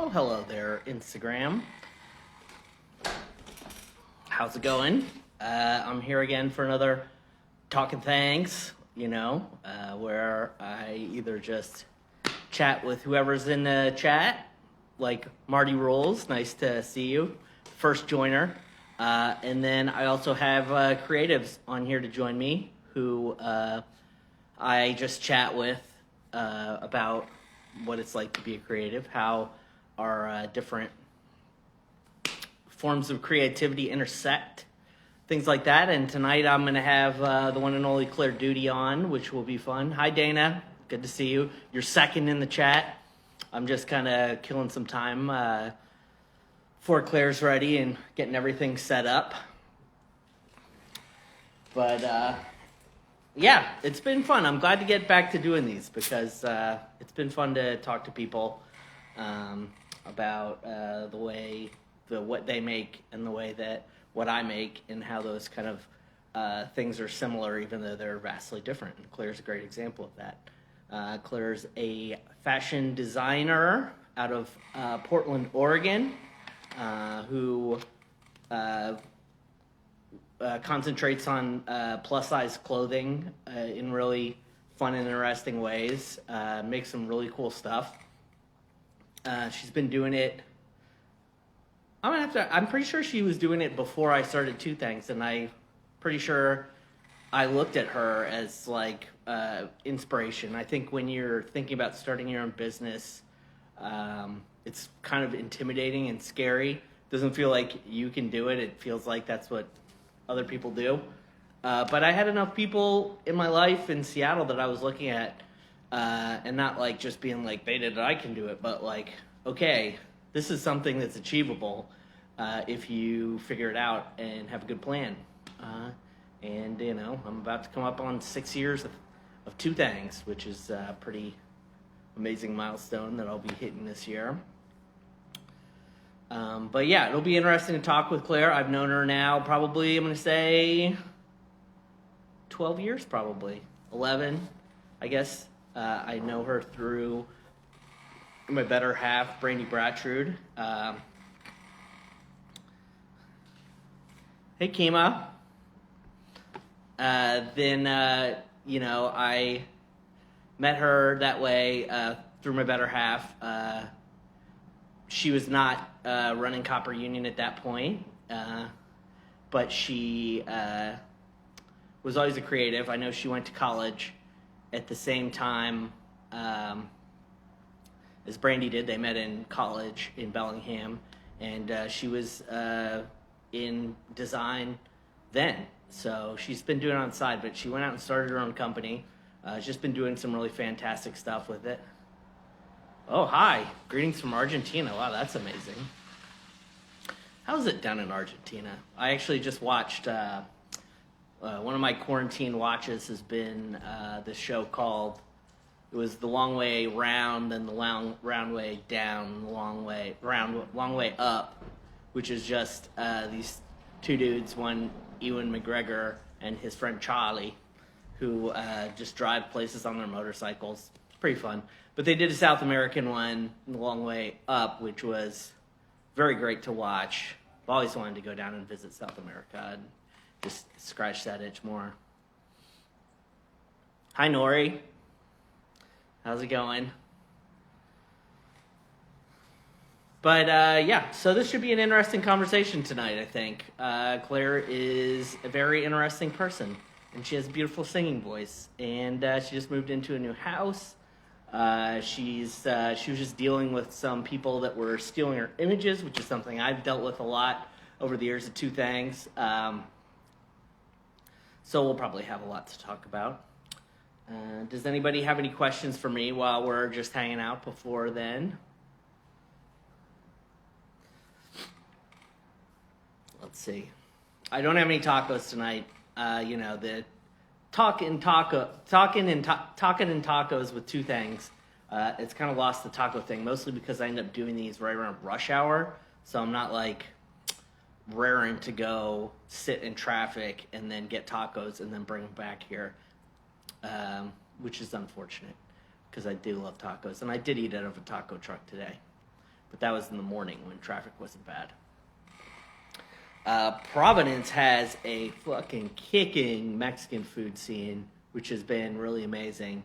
Well, hello there, Instagram. How's it going? I'm here again for another Talkin' Thangs, where I either just chat with whoever's in the chat, like Marty Rolls, nice to see you, first joiner. And then I also have creatives on here to join me who I just chat with about what it's like to be a creative, how our different forms of creativity intersect, things like that. And tonight I'm going to have the one and only Doody on, which will be fun. Hi, Dana. Good to see you. You're second in the chat. I'm just kind of killing some time before Claire's ready and getting everything set up. But yeah, it's been fun. I'm glad to get back to doing these because it's been fun to talk to people about what they make and the way that what I make and how those kind of things are similar, even though they're vastly different. And Claire's a great example of that. Claire's a fashion designer out of Portland, Oregon, who concentrates on plus-size clothing in really fun and interesting ways. Makes some really cool stuff. She's been doing it. I'm pretty sure she was doing it before I started Two Thangs, and I'm pretty sure I looked at her as like inspiration. I think when you're thinking about starting your own business, it's kind of intimidating and scary. It doesn't feel like you can do it. It feels like that's what other people do. But I had enough people in my life in Seattle that I was looking at, and not like just being like, beta that I can do it, but like, okay, this is something that's achievable if you figure it out and have a good plan. And I'm about to come up on 6 years of Two Thangs, which is a pretty amazing milestone that I'll be hitting this year. But yeah, it'll be interesting to talk with Claire. I've known her now probably, I'm going to say 12 years, probably 11, I guess. I know her through my better half, Brandy Brattrud. Hey, Kima. Then I met her that way through my better half. She was not running Copper Union at that point, but she was always a creative. I know she went to college at the same time as Brandy did. They met in college in Bellingham, and she was in design then. So she's been doing it on the side, but she went out and started her own company. She's just been doing some really fantastic stuff with it. Oh, hi. Greetings from Argentina. Wow, that's amazing. How's it down in Argentina? I actually just watched, one of my quarantine watches has been this show called, it was The Long Way Round, then The Round Way Down, The Long Way Up, which is just these two dudes, one Ewan McGregor and his friend Charlie, who just drive places on their motorcycles. It's pretty fun. But they did a South American one, The Long Way Up, which was very great to watch. I've always wanted to go down and visit South America and just scratch that itch more. Hi, Nori. How's it going? But yeah, so this should be an interesting conversation tonight, I think. Claire is a very interesting person, and she has a beautiful singing voice, and she just moved into a new house. She was just dealing with some people that were stealing her images, which is something I've dealt with a lot over the years of Two Thangs. So we'll probably have a lot to talk about. Does anybody have any questions for me while we're just hanging out before then? Let's see. I don't have any tacos tonight. The Talkin and tacos with Two Thangs. It's kind of lost the taco thing, mostly because I end up doing these right around rush hour. So I'm not like raring to go sit in traffic and then get tacos and then bring them back here, which is unfortunate because I do love tacos. And I did eat out of a taco truck today. but that was in the morning when traffic wasn't bad. Providence has a fucking kicking Mexican food scene, which has been really amazing.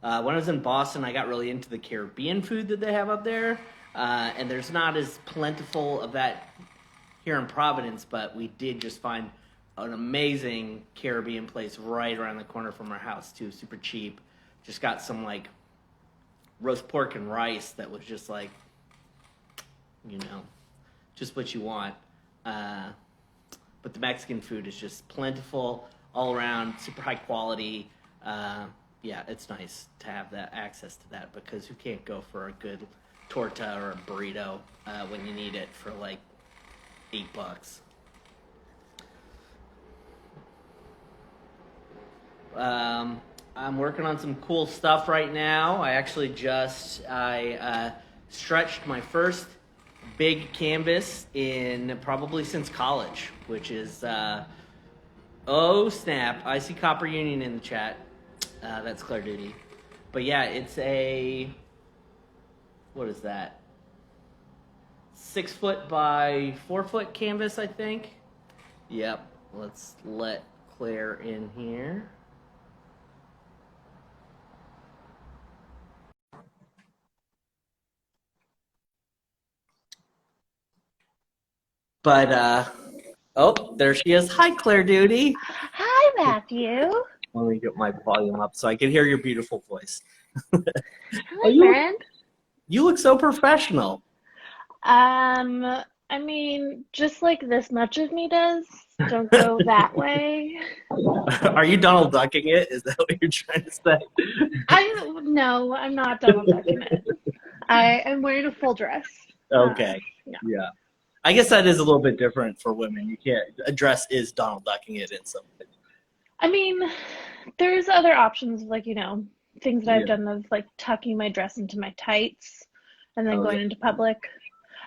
When I was in Boston, I got really into the Caribbean food that they have up there, and there's not as plentiful of that here in Providence, but we did just find an amazing Caribbean place right around the corner from our house, too. Super cheap. Just got some, like, roast pork and rice that was just, like, you know, just what you want. But the Mexican food is just plentiful all around, super high quality. Yeah, it's nice to have that access to that, because who can't go for a good torta or a burrito when you need it for like $8? I'm working on some cool stuff right now. I actually I stretched my first big canvas in probably since college, which is oh snap! I see Copper Union in the chat. That's Claire Doody. But yeah, it's a, what is that? 6 foot by 4 foot canvas, I think. Yep. Let's let Claire in here. But oh, there she is. Hi, Claire Doody. Hi, Matthew. Let me get my volume up so I can hear your beautiful voice. Hi, friend. You look so professional. I mean, just like this much of me does. Don't go that way. Are you Donald Ducking it? Is that what you're trying to say? No, I'm not Donald Ducking it. I am wearing a full dress. Okay. Yeah. I guess that is a little bit different for women. You can't, a dress is Donald Ducking it in some way. I mean, there's other options, like, you know, things that I've done of like tucking my dress into my tights and then going into public.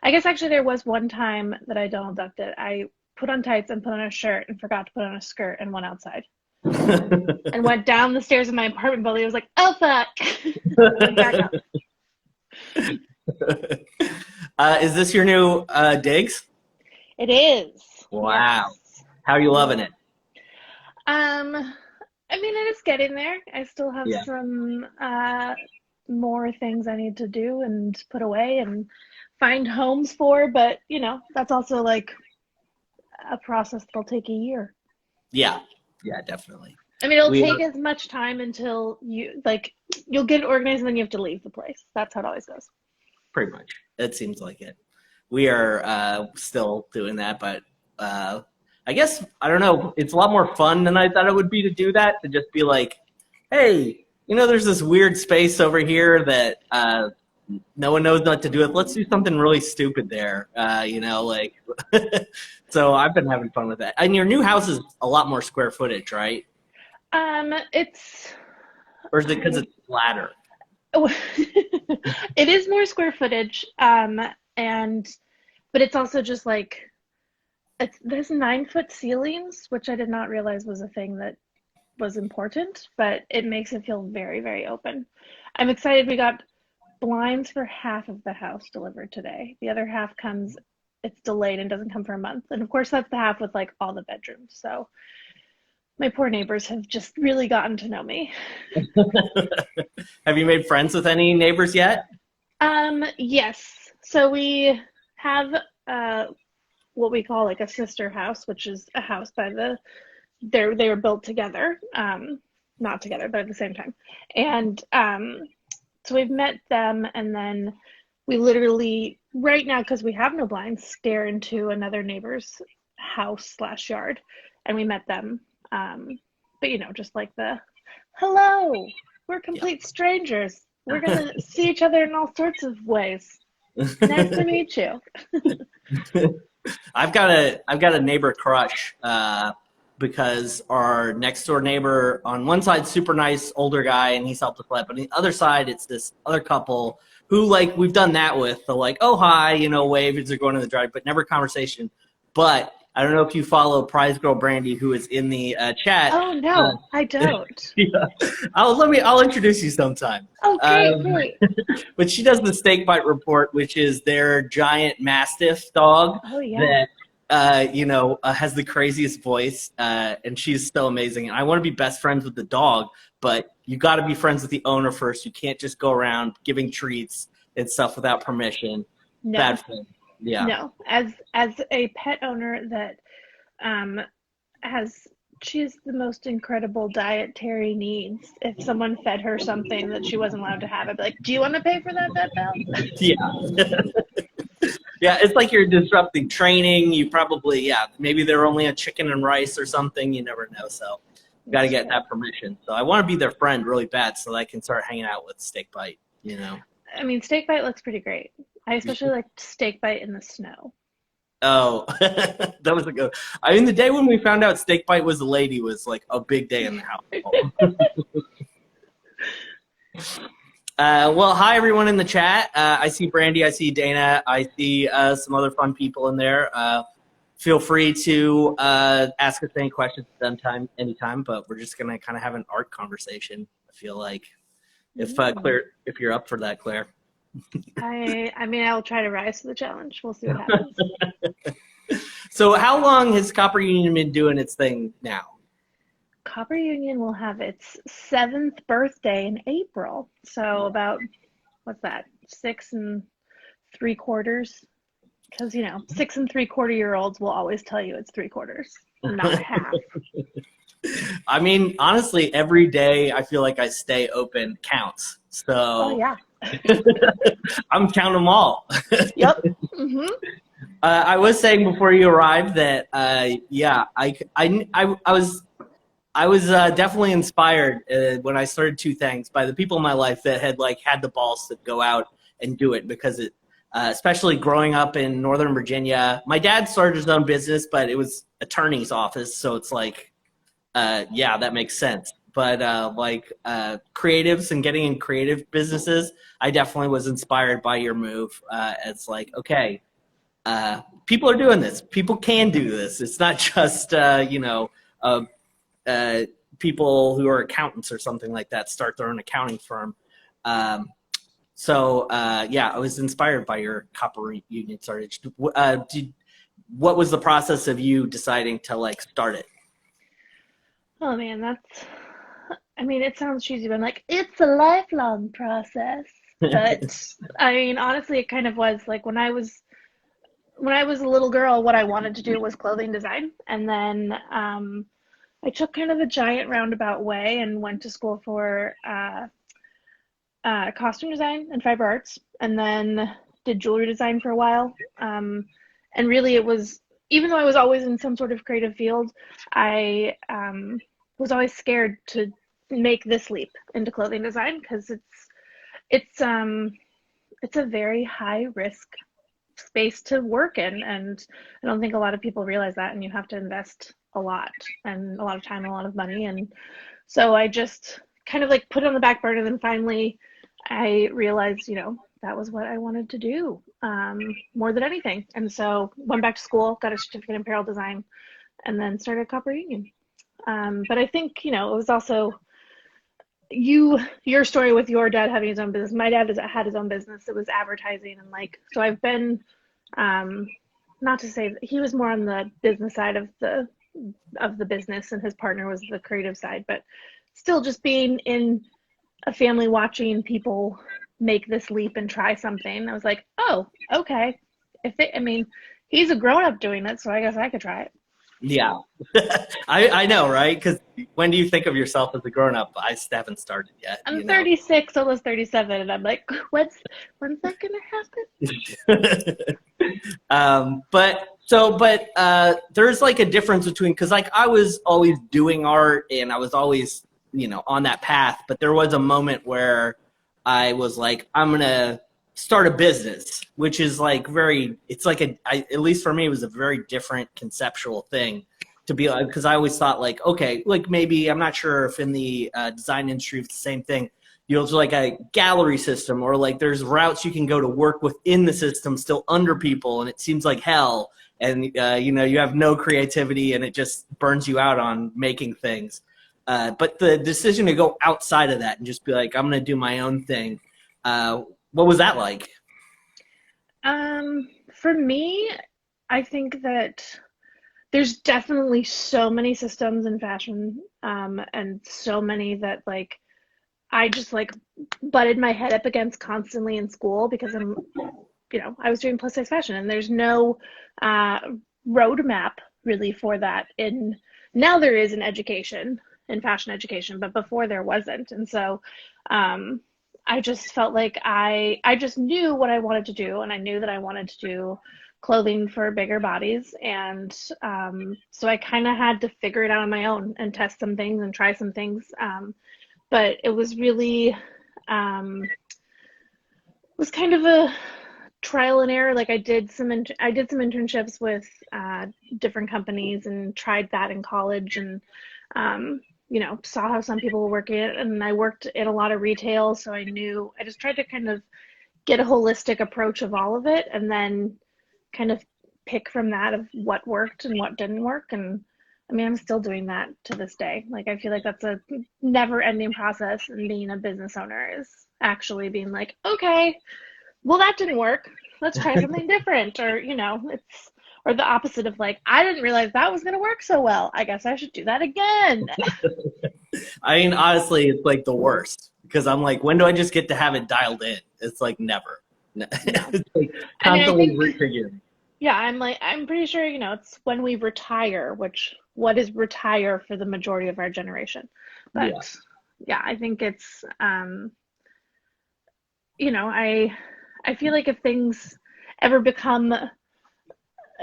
I guess actually there was one time that I Donald Ducked it. I put on tights and put on a shirt and forgot to put on a skirt and went outside. And went down the stairs in my apartment building. I was like, oh fuck. Went back up. Is this your new digs? It is. Wow. Yes. How are you loving it? I mean, it is getting there. I still have some more things I need to do and put away and find homes for, but you know, that's also like a process that'll take a year. Yeah, definitely. I mean, it'll take as much time until you'll get it organized and then you have to leave the place. That's how it always goes. Pretty much. It seems like it. We are still doing that, but I guess, I don't know, it's a lot more fun than I thought it would be to do that, to just be like, hey, you know, there's this weird space over here that no one knows what to do with. Let's do something really stupid there, you know, like, so I've been having fun with that. And your new house is a lot more square footage, right? It's... Or is it because it's flatter? It is more square footage, but it's also just like, there's 9-foot ceilings, which I did not realize was a thing that was important, but it makes it feel very, very open. I'm excited. We got blinds for half of the house delivered today. The other half it's delayed and doesn't come for a month. And of course, that's the half with like all the bedrooms. So my poor neighbors have just really gotten to know me. Have you made friends with any neighbors yet? Yes. So we have what we call like a sister house, which is a house by they were built together, not together, but at the same time. And so we've met them, and then we literally right now, because we have no blinds, stare into another neighbor's house / yard, and we met them. But you know, just like hello, we're complete strangers. We're gonna see each other in all sorts of ways. Nice to meet you. I've got a neighbor crush because our next door neighbor on one side, super nice older guy, and he's self-employed, but on the other side, it's this other couple who, like, we've done that with. They're like, oh hi, you know, wave as they're going to the drive, but never conversation. But I don't know if you follow Prize Girl Brandy, who is in the chat. Oh no, I don't. Yeah. I'll introduce you sometime. Oh, great. But she does the Steak Bite Report, which is their giant Mastiff dog Oh yeah. that has the craziest voice, and she's so amazing. And I want to be best friends with the dog, but you got to be friends with the owner first. You can't just go around giving treats and stuff without permission. No. Bad thing. Yeah. No. As a pet owner that she has the most incredible dietary needs. If someone fed her something that she wasn't allowed to have, I'd be like, do you want to pay for that vet bill? Yeah. Yeah, it's like you're disrupting training. You probably, maybe they're only a chicken and rice or something. You never know. So you got to get that permission. So I want to be their friend really bad so that I can start hanging out with Steak Bite, I mean, Steak Bite looks pretty great. I especially like Steak Bite in the snow. Oh, that was a good. I mean, the day when we found out Steak Bite was a lady was like a big day in the house. Well, hi everyone in the chat. I see Brandy, I see Dana, I see some other fun people in there. Feel free to ask us any questions anytime, but we're just gonna kind of have an art conversation. I feel like if you're up for that, Claire. I mean, I'll try to rise to the challenge. We'll see what happens. So how long has Copper Union been doing its thing now? Copper Union will have its 7th birthday in April. So about, what's that, 6 3/4? Because, 6 3/4-year-olds will always tell you it's 3/4, not half. I mean, honestly, every day I feel like I stay open counts. So oh, yeah. I'm counting them all. Yep. Mm-hmm. I was saying before you arrived that I was definitely inspired when I started Two Thangs by the people in my life that had had the balls to go out and do it, because it especially growing up in Northern Virginia. My dad started his own business, but it was attorney's office, so it's like that makes sense. But creatives and getting in creative businesses, I definitely was inspired by your move. It's like, okay, people are doing this. People can do this. It's not just people who are accountants or something like that start their own accounting firm. I was inspired by your Copper Union started. What was the process of you deciding to start it? Oh man, it sounds cheesy, but I'm like, it's a lifelong process. But I mean, honestly, it kind of was like when I was a little girl, what I wanted to do was clothing design. And then I took kind of a giant roundabout way and went to school for costume design and fiber arts, and then did jewelry design for a while. And really it was, even though I was always in some sort of creative field, I was always scared to make this leap into clothing design, because it's a very high risk space to work in, and I don't think a lot of people realize that, and you have to invest a lot and a lot of time, a lot of money. And so I just kind of put it on the back burner. Then finally I realized, that was what I wanted to do more than anything. And so went back to school, got a certificate in apparel design, and then started Copper Union. But I think, it was also your story with your dad having his own business. My dad had his own business. It was advertising, and so I've been, not to say that he was more on the business side of the business, and his partner was the creative side, but still just being in a family watching people make this leap and try something. I was like, oh, okay. He's a grown up doing it, so I guess I could try it. Yeah, I know, right? Because when do you think of yourself as a grown-up? I haven't started yet. I'm 36, almost 37, and I'm like, when's that gonna happen? But there's a difference between, because I was always doing art and I was always on that path, but there was a moment where I was like, I'm gonna start a business, which is at least for me, it was a very different conceptual thing to be like, because I always thought maybe, I'm not sure if in the design industry it's the same thing, it's a gallery system, or there's routes you can go to work within the system still under people, and it seems like hell. and you have no creativity, and it just burns you out on making things. But the decision to go outside of that and just be like, I'm going to do my own thing. What was that like? For me, I think that there's definitely so many systems in fashion, and so many that like I just like butted my head up against constantly in school because I was doing plus size fashion, and there's no uh, roadmap really for that. In now there is in education, in fashion education, but before there wasn't, and so um, I just felt like I just knew what I wanted to do, and I knew that I wanted to do clothing for bigger bodies, and so I kind of had to figure it out on my own and test some things and try some things. But it was really was kind of a trial and error. Like I did some internships with different companies and tried that in college, and saw how some people were working it. And I worked in a lot of retail, so I just tried to kind of get a holistic approach of all of it, and then kind of pick from that of what worked and what didn't work. And I mean, I'm still doing that to this day. Like, I feel like that's a never ending process. And being a business owner is actually being like, okay, well, that didn't work. Let's try something different. Or, or the opposite of like, I didn't realize that was going to work so well. I guess I should do that again. I mean, honestly, it's like the worst because I'm like, when do I just get to have it dialed in? It's like never. No. It's like I mean, I constantly think, refiguring. yeah, I'm pretty sure, it's when we retire, which what is retire for the majority of our generation. Yeah. But yeah, I think it's, I feel like if things ever become,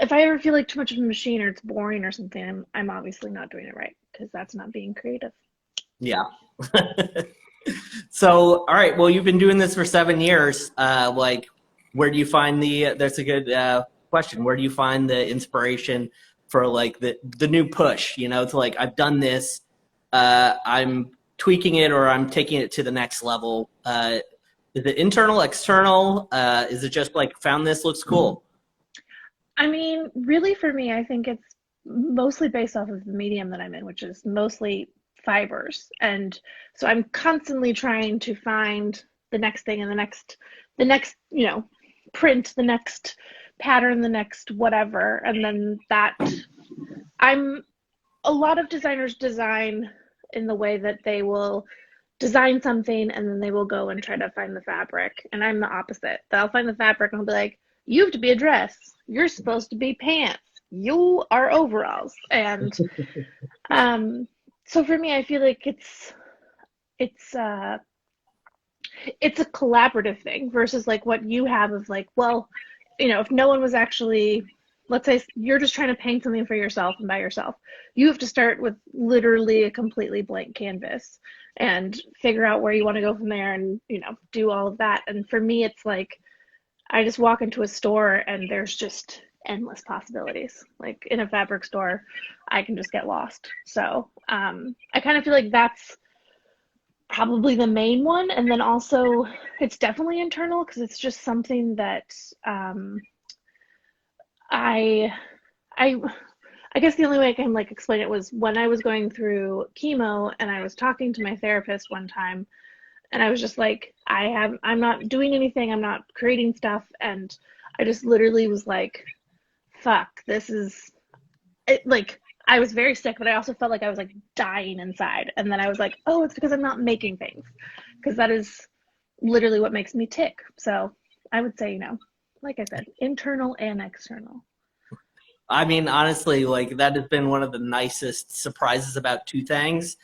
if I ever feel like too much of a machine or it's boring or something, I'm obviously not doing it right because that's not being creative. Yeah. So, all right. Well, you've been doing this for 7 years. Like, where do you find that's a good question. Where do you find the inspiration for like the new push, to like, I've done this, I'm tweaking it or I'm taking it to the next level. Is it internal, external? Is it just like found this looks cool? I mean, really for me, I think it's mostly based off of the medium that I'm in, which is mostly fibers. And so I'm constantly trying to find the next thing and the next, print, the next pattern, the next whatever. And then I'm a lot of designers design in the way that they will design something and then they will go and try to find the fabric. And I'm the opposite. I'll find the fabric and I'll be like, you have to be a dress. You're supposed to be pants. You are overalls. And so for me, I feel like it's uh it's a collaborative thing versus like what you have of like, well, if no one was actually, let's say you're just trying to paint something for yourself and by yourself, you have to start with literally a completely blank canvas and figure out where you want to go from there and, do all of that. And for me, it's like, I just walk into a store and there's just endless possibilities. Like in a fabric store, I can just get lost. So I kind of feel like that's probably the main one. And then also it's definitely internal because it's just something that I I I guess the only way I can like explain it was when I was going through chemo and I was talking to my therapist one time and I was just like, I'm not doing anything, I'm not creating stuff, and I just literally was like, fuck, this is it. Like, I was very sick, but I also felt like I was like dying inside. And then I was like, oh, it's because I'm not making things, because that is literally what makes me tick. So I would say, like I said, internal and external. I mean, honestly, like that has been one of the nicest surprises about Two Thangs,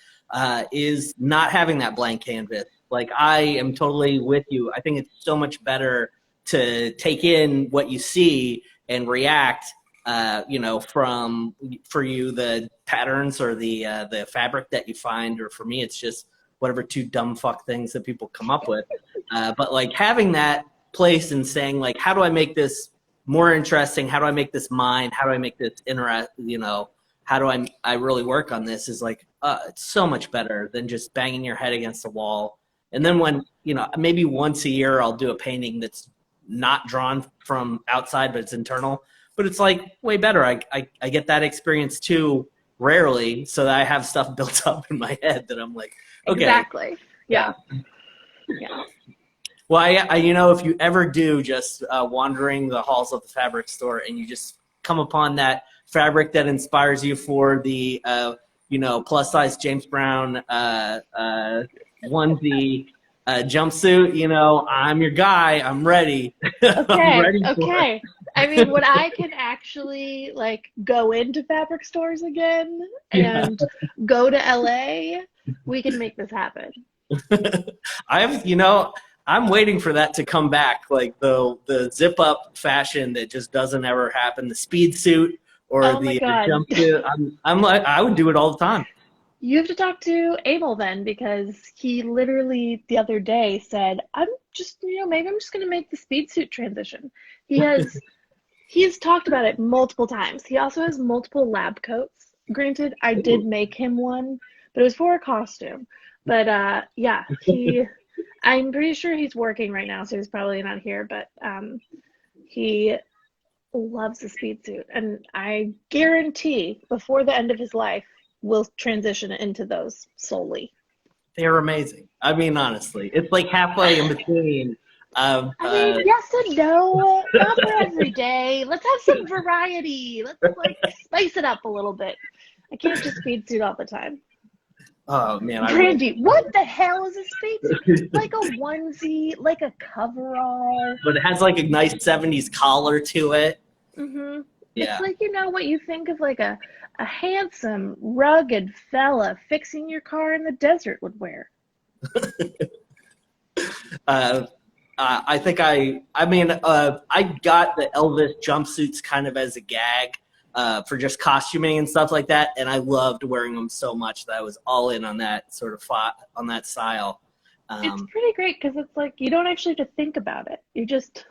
is not having that blank canvas. Like, I am totally with you. I think it's so much better to take in what you see and react. From for you the patterns or the fabric that you find, or for me it's just whatever two dumb fuck things that people come up with. But like having that place and saying like, how do I make this more interesting? How do I make this mine? How do I make this how do I really work on this is like, it's so much better than just banging your head against the wall. And then when, maybe once a year I'll do a painting that's not drawn from outside, but it's internal. but it's like way better. I get that experience too rarely, so that I have stuff built up in my head that I'm like, okay. Exactly. Yeah. Yeah. Well, if you ever do just wandering the halls of the fabric store and you just come upon that fabric that inspires you for the, plus size James Brown onesie jumpsuit, I'm your guy. I'm ready. Okay. I'm ready for it. Okay. I mean, when I can actually like go into fabric stores again and go to LA, we can make this happen. I'm waiting for that to come back, like the zip up fashion that just doesn't ever happen. The speed suit or Oh my the God. jumpsuit. I'm like, I would do it all the time. You have to talk to Abel then because he literally the other day said, I'm just, maybe I'm just going to make the speed suit transition. He's talked about it multiple times. He also has multiple lab coats. Granted, I did make him one, but it was for a costume. But yeah, I'm pretty sure he's working right now, so he's probably not here, but he loves the speed suit. And I guarantee before the end of his life, we'll transition into those solely. They're amazing. I mean, honestly, it's like halfway in between. Yes and no, not for every day. Let's have some variety. Let's like spice it up a little bit. I can't just speed suit all the time. Oh man, Brandy, what the hell is a speed suit? Like a onesie, like a coverall. But it has like a nice 70s collar to it. Mm-hmm. Yeah. It's like, what you think of like a handsome, rugged fella fixing your car in the desert would wear. I think I got the Elvis jumpsuits kind of as a gag for just costuming and stuff like that, and I loved wearing them so much that I was all in on that sort of on that style. It's pretty great because it's like you don't actually have to think about it. You just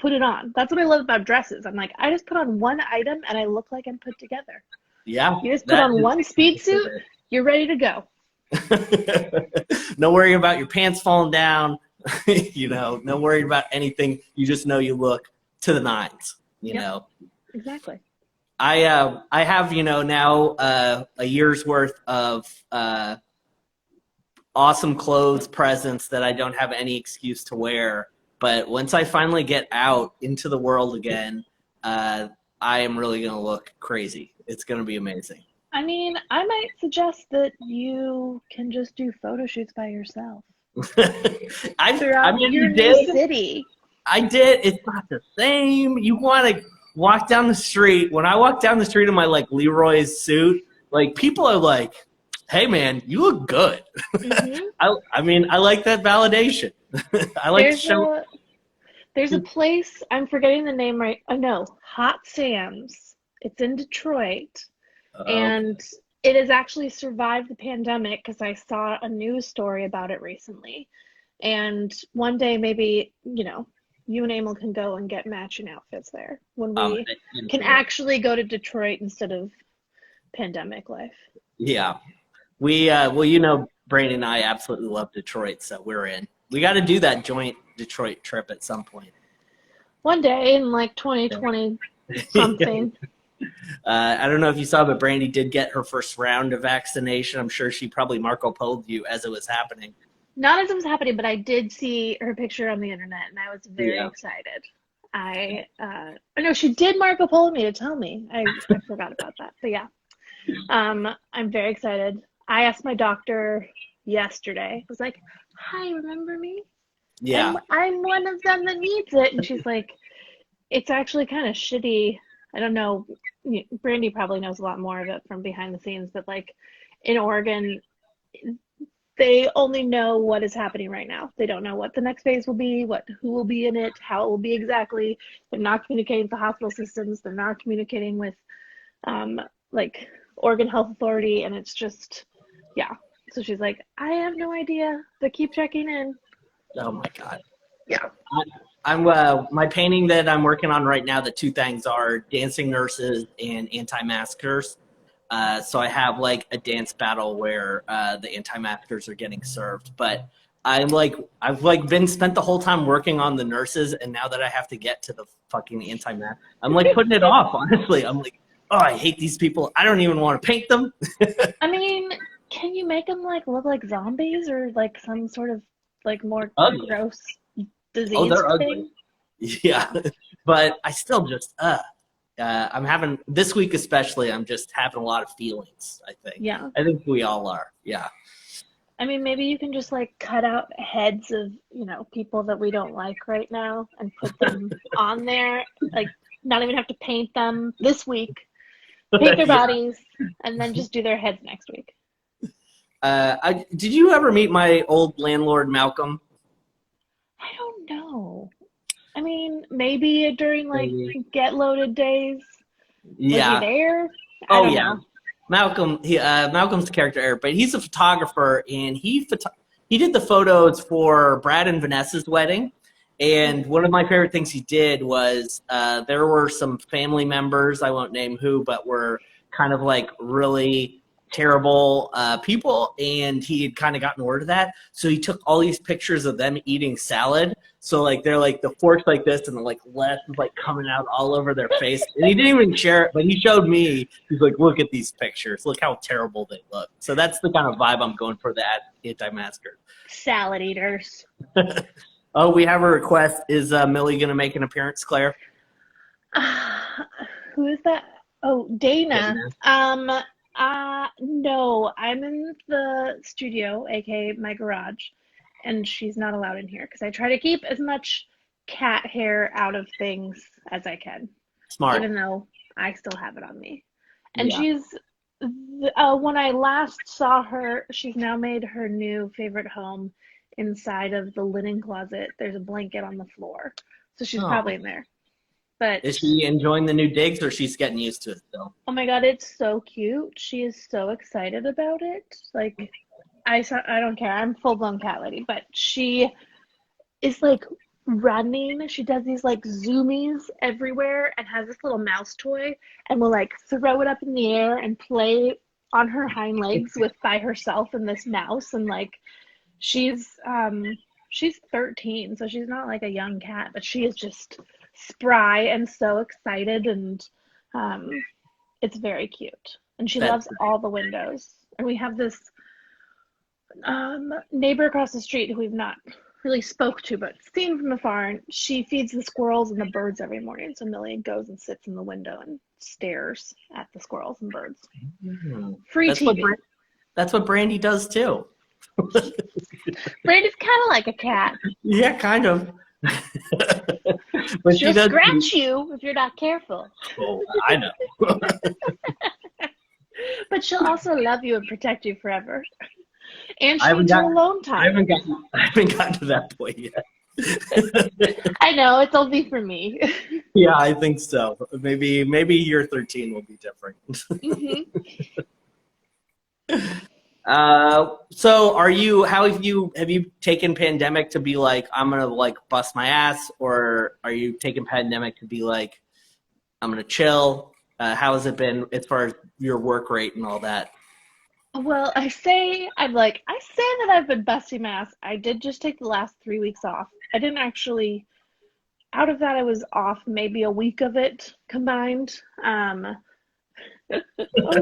put it on. That's what I love about dresses. I'm like, I just put on one item and I look like I'm put together. Yeah. You just put on one speed suit, you're ready to go. No worrying about your pants falling down. No worrying about anything. You just know you look to the nines. Exactly. I have now a year's worth of awesome clothes presents that I don't have any excuse to wear. But once I finally get out into the world again, I am really going to look crazy. It's going to be amazing. I mean, I might suggest that you can just do photo shoots by yourself. You did. City. I did. It's not the same. You want to walk down the street. When I walk down the street in my like Leroy's suit, like people are like, "Hey man, you look good." Mm-hmm. I like that validation. I like to show. There's a place, I'm forgetting the name right. Oh no, Hot Sam's. It's in Detroit. And it has actually survived the pandemic because I saw a news story about it recently. And one day maybe, you and Emil can go and get matching outfits there when we can actually go to Detroit instead of pandemic life. Yeah. Brandon and I absolutely love Detroit, so we're in. We got to do that joint Detroit trip at some point. One day in like 2020 something. I don't know if you saw, but Brandy did get her first round of vaccination. I'm sure she probably Marco Polo'd you as it was happening. Not as it was happening, but I did see her picture on the internet, and I was very excited. I know she did Marco Polo me to tell me. I forgot about that, but yeah. I'm very excited. I asked my doctor yesterday. I was like, "Hi, remember me? Yeah. I'm one of them that needs it." And she's like, "It's actually kind of shitty." I don't know. Brandy probably knows a lot more of it from behind the scenes, but like in Oregon, they only know what is happening right now. They don't know what the next phase will be, who will be in it, how it will be exactly. They're not communicating with the hospital systems. They're not communicating with like Oregon Health Authority, and it's just, yeah. So she's like, I have no idea, but keep checking in. Oh my God. Yeah. I'm my painting that I'm working on right now, the two things are dancing nurses and anti-maskers. So I have like a dance battle where the anti-maskers are getting served. But I've been spent the whole time working on the nurses, and now that I have to get to the fucking anti-mask, I'm like putting it off, honestly. I'm like, oh, I hate these people. I don't even want to paint them. I mean, can you make them like look like zombies or like some sort of like more Ugly. gross disease Oh, they're thing? ugly. Yeah, but I still just I'm having this week especially. I'm just having a lot of feelings. Yeah. I think we all are. Yeah. I mean, maybe you can just like cut out heads of, people that we don't like right now and put them on there. Like, not even have to paint them this week. Paint their Yeah. bodies and then just do their heads next week. Did you ever meet my old landlord, Malcolm? I don't know. I mean, maybe during like get loaded days. Yeah. Was he there? I don't know. Malcolm. Malcolm's the character Eric, but he's a photographer, and he did the photos for Brad and Vanessa's wedding. And one of my favorite things he did was there were some family members, I won't name who, but were kind of like really terrible people, and he had kind of gotten word of that. So he took all these pictures of them eating salad. So like they're like the fork's like this, and the like lettuce is like coming out all over their face. And he didn't even share it, but he showed me. He's like, look at these pictures. Look how terrible they look. So that's the kind of vibe I'm going for, the anti-masker. Salad eaters. Oh, we have a request. Is Millie going to make an appearance, Claire? Who is that? Oh, Dana. No, I'm in the studio, aka my garage, and she's not allowed in here because I try to keep as much cat hair out of things as I can. Smart. Even though I still have it on me. And she's, when I last saw her, she's now made her new favorite home inside of the linen closet. There's a blanket on the floor. So she's probably in there. But is she enjoying the new digs, or she's getting used to it still? Oh my God, it's so cute. She is so excited about it. Like, I don't care. I'm full blown cat lady, but she is like running. She does these like zoomies everywhere and has this little mouse toy and will like throw it up in the air and play on her hind legs by herself and this mouse. And like, she's 13, so she's not like a young cat, but she is just spry and so excited, and it's very cute. And she loves all the windows. And we have this neighbor across the street who we've not really spoke to, but seen from afar, and she feeds the squirrels and the birds every morning. So Millie goes and sits in the window and stares at the squirrels and birds. Free TV. That's what Brandy does too. Brandy's kind of like a cat. Yeah, kind of. But she'll scratch you if you're not careful. Oh, I know. But she'll also love you and protect you forever. And she needs her alone time. I haven't gotten to that point yet. I know, it's only for me. Yeah, I think so. Maybe year 13 will be different. So have you taken pandemic to be like, I'm gonna like bust my ass, or are you taking pandemic to be like, I'm gonna chill? How has it been as far as your work rate and all that? Well, I say that I've been busting my ass. I did just take the last 3 weeks off. I didn't actually, out of that I was off maybe a week of it combined. Oh,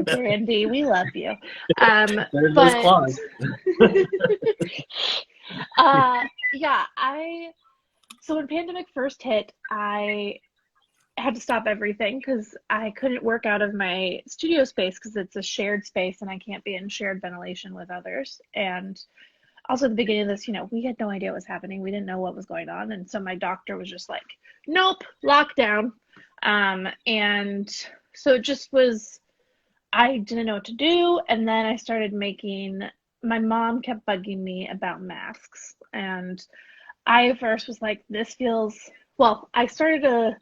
Brandy, we love you. There's those claws. So when pandemic first hit, I had to stop everything because I couldn't work out of my studio space because it's a shared space and I can't be in shared ventilation with others. And also at the beginning of this, we had no idea what was happening. We didn't know what was going on. And so my doctor was just like, nope, lockdown. And so it just was, I didn't know what to do. And then I started my mom kept bugging me about masks. And I first was like, I started a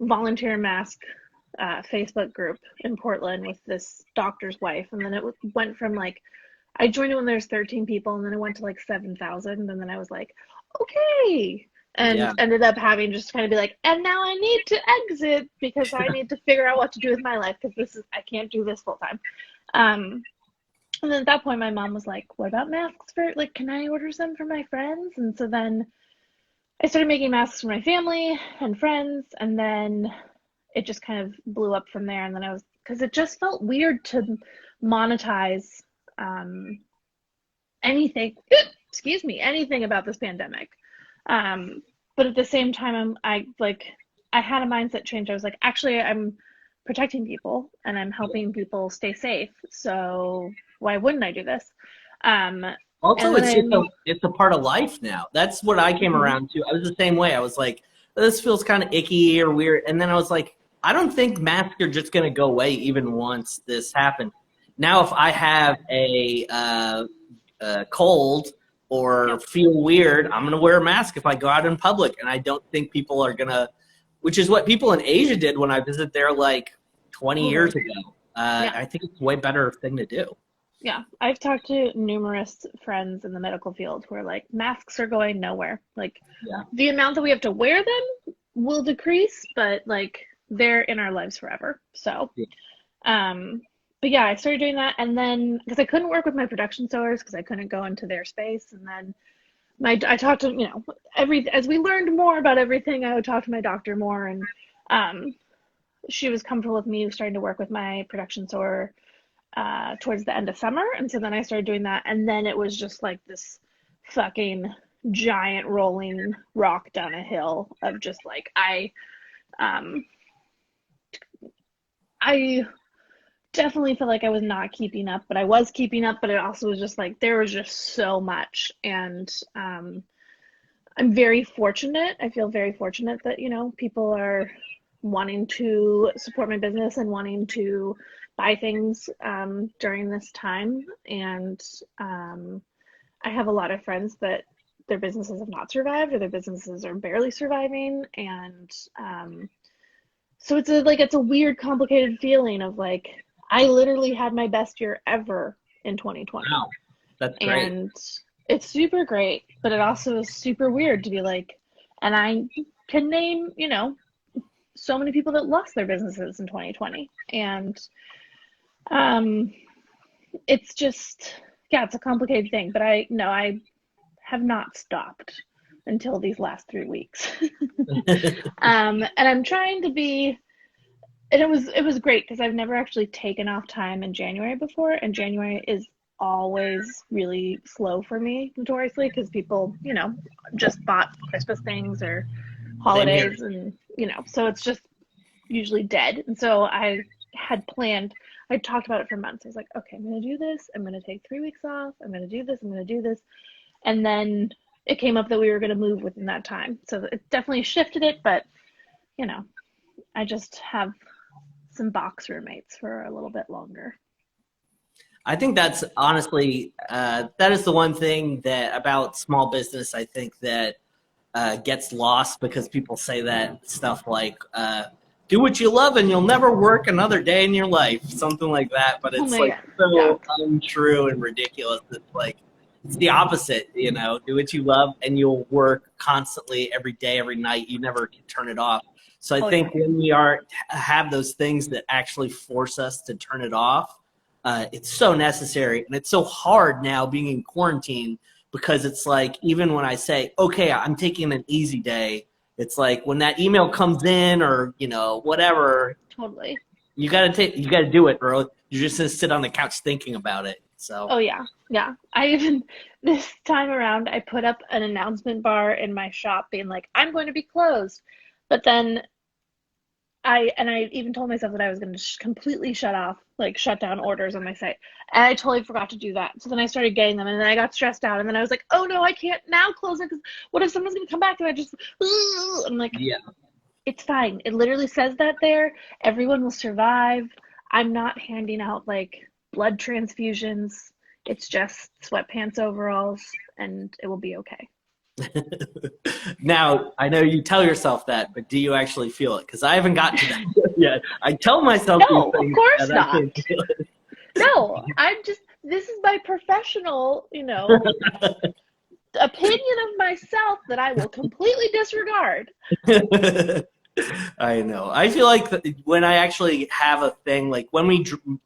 volunteer mask Facebook group in Portland with this doctor's wife. And then it went from like, I joined it when there was 13 people, and then it went to like 7,000. And then I was like, okay. And ended up having just kind of be like, and now I need to exit because I need to figure out what to do with my life because I can't do this full time. And then at that point, my mom was like, what about masks for, like, can I order some for my friends? And so then I started making masks for my family and friends. And then it just kind of blew up from there. And then because it just felt weird to monetize um, anything, excuse me, anything about this pandemic. But at the same time, I had a mindset change. I was like, actually, I'm protecting people and I'm helping people stay safe. So why wouldn't I do this? Um, Also, and it's a part of life now. That's what I came Mhm. around to. I was the same way. I was like, this feels kind of icky or weird. And then I was like, I don't think masks are just going to go away even once this happens. Now, if I have a cold or Yep. feel weird, I'm going to wear a mask if I go out in public. And I don't think people are going to, which is what people in Asia did when I visited there like 20 years Totally. ago. Yeah. I think it's a way better thing to do. Yeah. I've talked to numerous friends in the medical field who are like, masks are going nowhere. Like, Yeah. the amount that we have to wear them will decrease, but like they're in our lives forever. So, um, but yeah, I started doing that, and then because I couldn't work with my production sewers because I couldn't go into their space, and then I talked to, every as we learned more about everything, I would talk to my doctor more, and um, she was comfortable with me starting to work with my production sewer towards the end of summer, and so then I started doing that, and then it was just like this fucking giant rolling rock down a hill of just like um I definitely feel like I was not keeping up, but I was keeping up, but it also was just like there was just so much. And I'm very fortunate. I feel very fortunate that, people are wanting to support my business and wanting to buy things during this time. And I have a lot of friends that their businesses have not survived or their businesses are barely surviving. And so it's a weird, complicated feeling of like I literally had my best year ever in 2020, Wow. That's great. and it's super great, but it also is super weird to be like, and I can name so many people that lost their businesses in 2020, and um, it's just yeah, it's a complicated thing. But I have not stopped until these last 3 weeks, and I'm trying to be. And it was great because I've never actually taken off time in January before, and January is always really slow for me notoriously because people just bought Christmas things or Same here. holidays, and so it's just usually dead. And so I talked about it for months. I was like, okay, I'm gonna do this, I'm gonna take 3 weeks off, I'm gonna do this, I'm gonna do this. And then it came up that we were gonna move within that time, so it definitely shifted it. But you know I just have some box roommates for a little bit longer. I think that's honestly that is the one thing that about small business I think that gets lost because people say that stuff like do what you love and you'll never work another day in your life, something like that. But Oh it's my like god. Yeah. so untrue and ridiculous. It's like it's the opposite, do what you love and you'll work constantly every day, every night. You never can turn it off. So I Oh yeah. think when we have those things that actually force us to turn it off, it's so necessary. And it's so hard now being in quarantine because it's like, even when I say, okay, I'm taking an easy day, it's like when that email comes in or, whatever, Totally. you gotta do it, bro. You're just gonna sit on the couch thinking about it. So Oh yeah. Yeah. I even this time around I put up an announcement bar in my shop being like, I'm going to be closed. But then I even told myself that I was going to completely shut down orders on my site. And I totally forgot to do that. So then I started getting them, and then I got stressed out, and then I was like, oh no, I can't now close it because what if someone's going to come back and I just, I'm like, yeah. it's fine. It literally says that there. Everyone will survive. I'm not handing out like blood transfusions. It's just sweatpants, overalls, and it will be okay. Now, I know you tell yourself that, but do you actually feel it? Because I haven't gotten to that yet. I tell myself these No, of things, course and I not. can't feel No, this is my professional, opinion of myself that I will completely disregard. it. I know. I feel like when I actually have a thing, like when we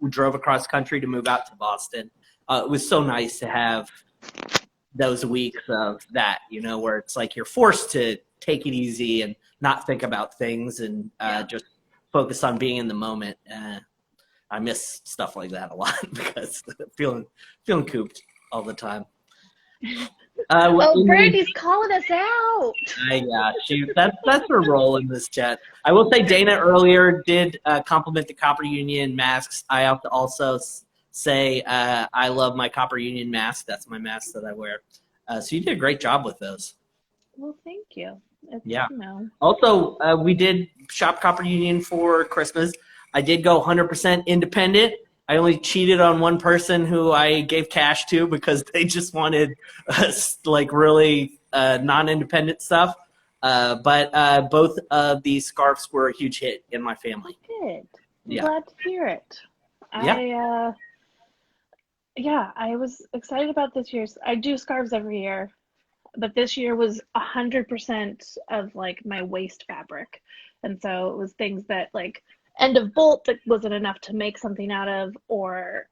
drove across country to move out to Boston, it was so nice to have those weeks of that, where it's like you're forced to take it easy and not think about things and just focus on being in the moment. I miss stuff like that a lot because feeling cooped all the time. Brandy's calling us out. Yeah, that's her role in this chat. I will say Dana earlier did compliment the Copper Union masks. I have to also say I love my Copper Union mask. That's my mask that I wear. So you did a great job with those. Well, thank you. Yeah. Also, we did shop Copper Union for Christmas. I did go 100% independent. I only cheated on one person who I gave cash to because they just wanted like really non-independent stuff. But both of these scarves were a huge hit in my family. Good. I'm glad to hear it. Yeah. I was excited about this year's. I do scarves every year, but this year was 100% of like my waste fabric. And so it was things that like end of bolt that wasn't enough to make something out of, or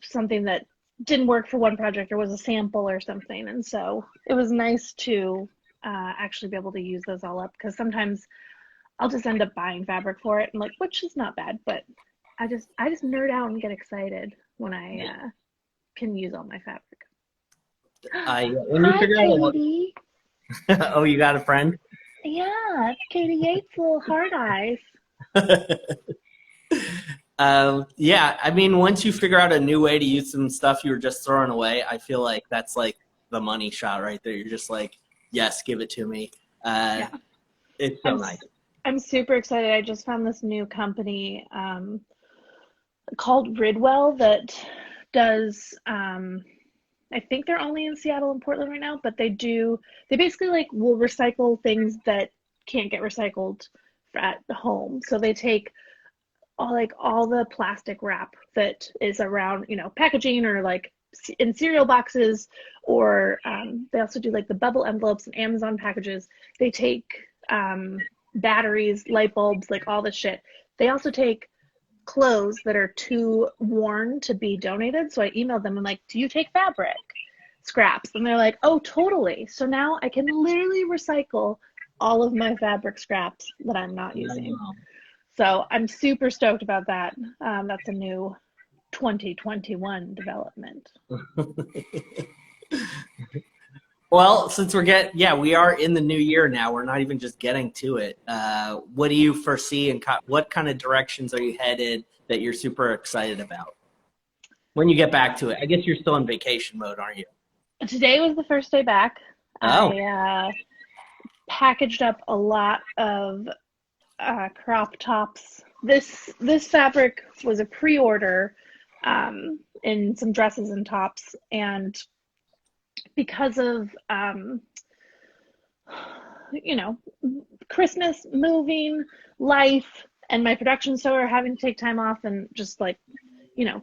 something that didn't work for one project or was a sample or something. And so it was nice to actually be able to use those all up, because sometimes I'll just end up buying fabric for it, and like, which is not bad, but I just nerd out and get excited when I can use all my fabric. Hi, Katie. Oh, you got a friend? Yeah, it's Katie Yates, little hard eyes. Yeah, I mean, once you figure out a new way to use some stuff you were just throwing away, I feel like that's like the money shot right there. You're just like, yes, give it to me. It's so nice. I'm super excited. I just found this new company called Ridwell that does, I think they're only in Seattle and Portland right now, but they basically like will recycle things that can't get recycled at home. So they take all the plastic wrap that is around, packaging, or like in cereal boxes, or they also do like the bubble envelopes and Amazon packages. They take batteries, light bulbs, like all the shit. They also take clothes that are too worn to be donated. So I emailed them and like, do you take fabric scraps? And they're like, oh, totally. So now I can literally recycle all of my fabric scraps that I'm not using. So I'm super stoked about that. That's a new 2021 development. Well, since we are in the new year now. We're not even just getting to it. What do you foresee, and what kind of directions are you headed that you're super excited about when you get back to it? I guess you're still in vacation mode, aren't you? Today was the first day back. Oh. I packaged up a lot of crop tops. This fabric was a pre-order in some dresses and tops, and because of Christmas, moving, life, and my production sewer having to take time off, and just like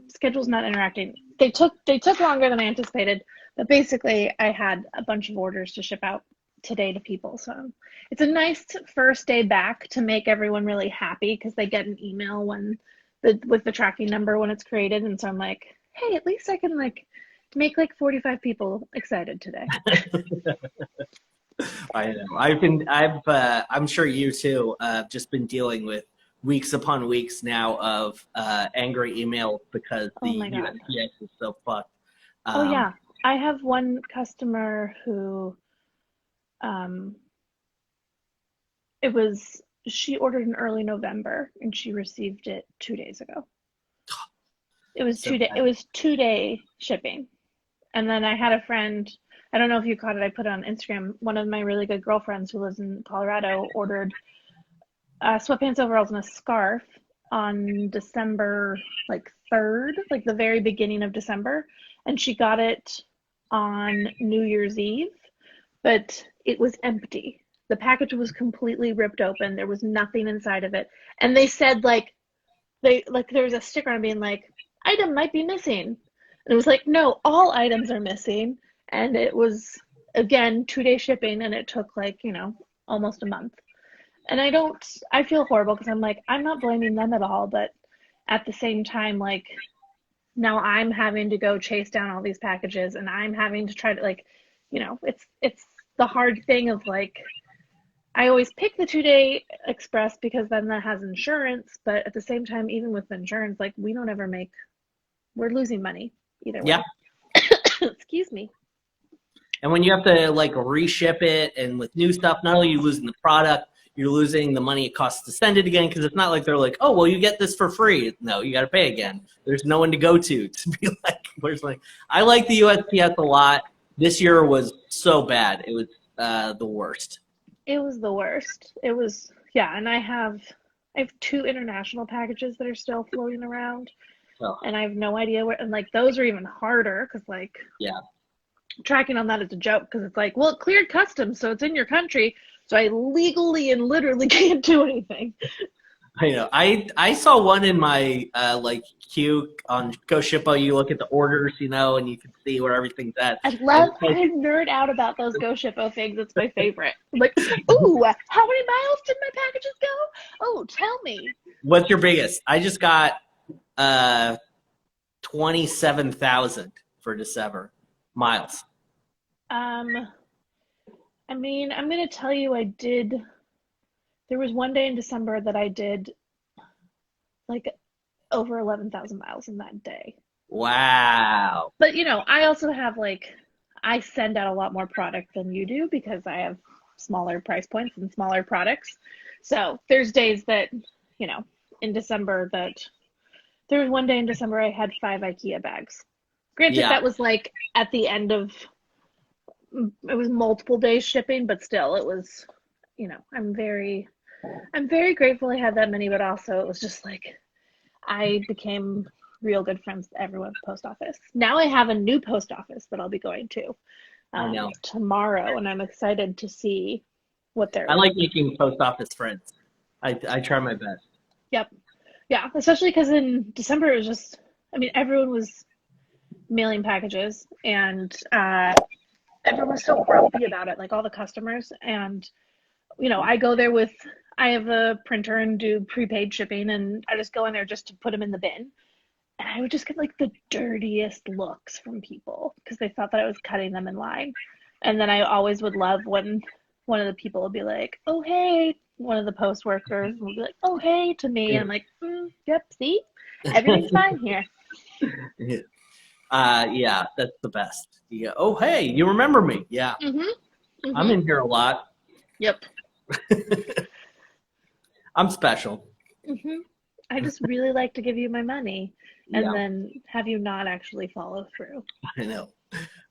schedules not interacting, they took longer than I anticipated. But basically I had a bunch of orders to ship out today to people, so it's a nice first day back to make everyone really happy, because they get an email with the tracking number when it's created. And so I'm like, hey, at least I can like make like 45 people excited today. I know. I'm sure you too. Just been dealing with weeks upon weeks now of angry emails because the USPS is so fucked. Oh yeah, I have one customer who, she ordered in early November and she received it 2 days ago. It was So 2 day. bad. It was 2-day shipping. And then I had a friend, I don't know if you caught it, I put it on Instagram. One of my really good girlfriends who lives in Colorado ordered sweatpants, overalls, and a scarf on December like 3rd, like the very beginning of December. And she got it on New Year's Eve, but it was empty. The package was completely ripped open. There was nothing inside of it. And they said there was a sticker on being like, item might be missing. And it was like, no, all items are missing. And it was, again, 2-day shipping, and it took like, almost a month. And I feel horrible because I'm like, I'm not blaming them at all, but at the same time, like, now I'm having to go chase down all these packages, and I'm having to try to, like, it's the hard thing of, like, I always pick the 2-day express because then that has insurance, but at the same time, even with insurance, like, we don't ever make, we're losing money either Yeah. way. Excuse me. And when you have to like reship it, and with new stuff, not only are you losing the product, you're losing the money it costs to send it again, because it's not like they're like, oh, well, you get this for free. No, you got to pay again. There's no one to go to be like, where's like, I like the USPS a lot. This year was so bad. It was the worst. It was the worst. It was, yeah, and I have 2 international packages that are still floating around, Oh, and I have no idea where, and like those are even harder because, like, yeah. tracking on that is a joke because it's like, well, it cleared customs, so it's in your country, so I legally and literally can't do anything. I know. I saw one in my like queue on Go Shippo. You look at the orders, and you can see where everything's at. I nerd out about those Go Shippo things. It's my favorite. I'm like, ooh, how many miles did my packages go? Oh, tell me. What's your biggest? I just got 27,000 for December miles. I mean, I'm gonna tell you, there was one day in December that I did like over 11,000 miles in that day. Wow. But I also have, like, I send out a lot more product than you do because I have smaller price points and smaller products. So there's days that, in December, that there was one day in December I had 5 IKEA bags. Granted, Yeah. that was like at the end of, it was multiple days shipping, but still it was, I'm very grateful I had that many, but also it was just like I became real good friends with everyone at the post office. Now I have a new post office that I'll be going to I know. tomorrow, and I'm excited to see what they're. I like making post office friends. I try my best. Yep. Yeah, especially because in December it was just, I mean, everyone was mailing packages, and everyone was so grumpy about it, like all the customers. And I go there I have a printer and do prepaid shipping, and I just go in there just to put them in the bin. And I would just get like the dirtiest looks from people because they thought that I was cutting them in line. And then I always would love when one of the people would be like, oh, hey, one of the post workers would be like, oh, hey, to me. And I'm like, yep, see, everything's fine here. Yeah, that's the best. Yeah. Oh, hey, you remember me? Yeah. Mm-hmm. I'm in here a lot. Yep. I'm special. Mm-hmm. I just really like to give you my money and then have you not actually follow through. I know.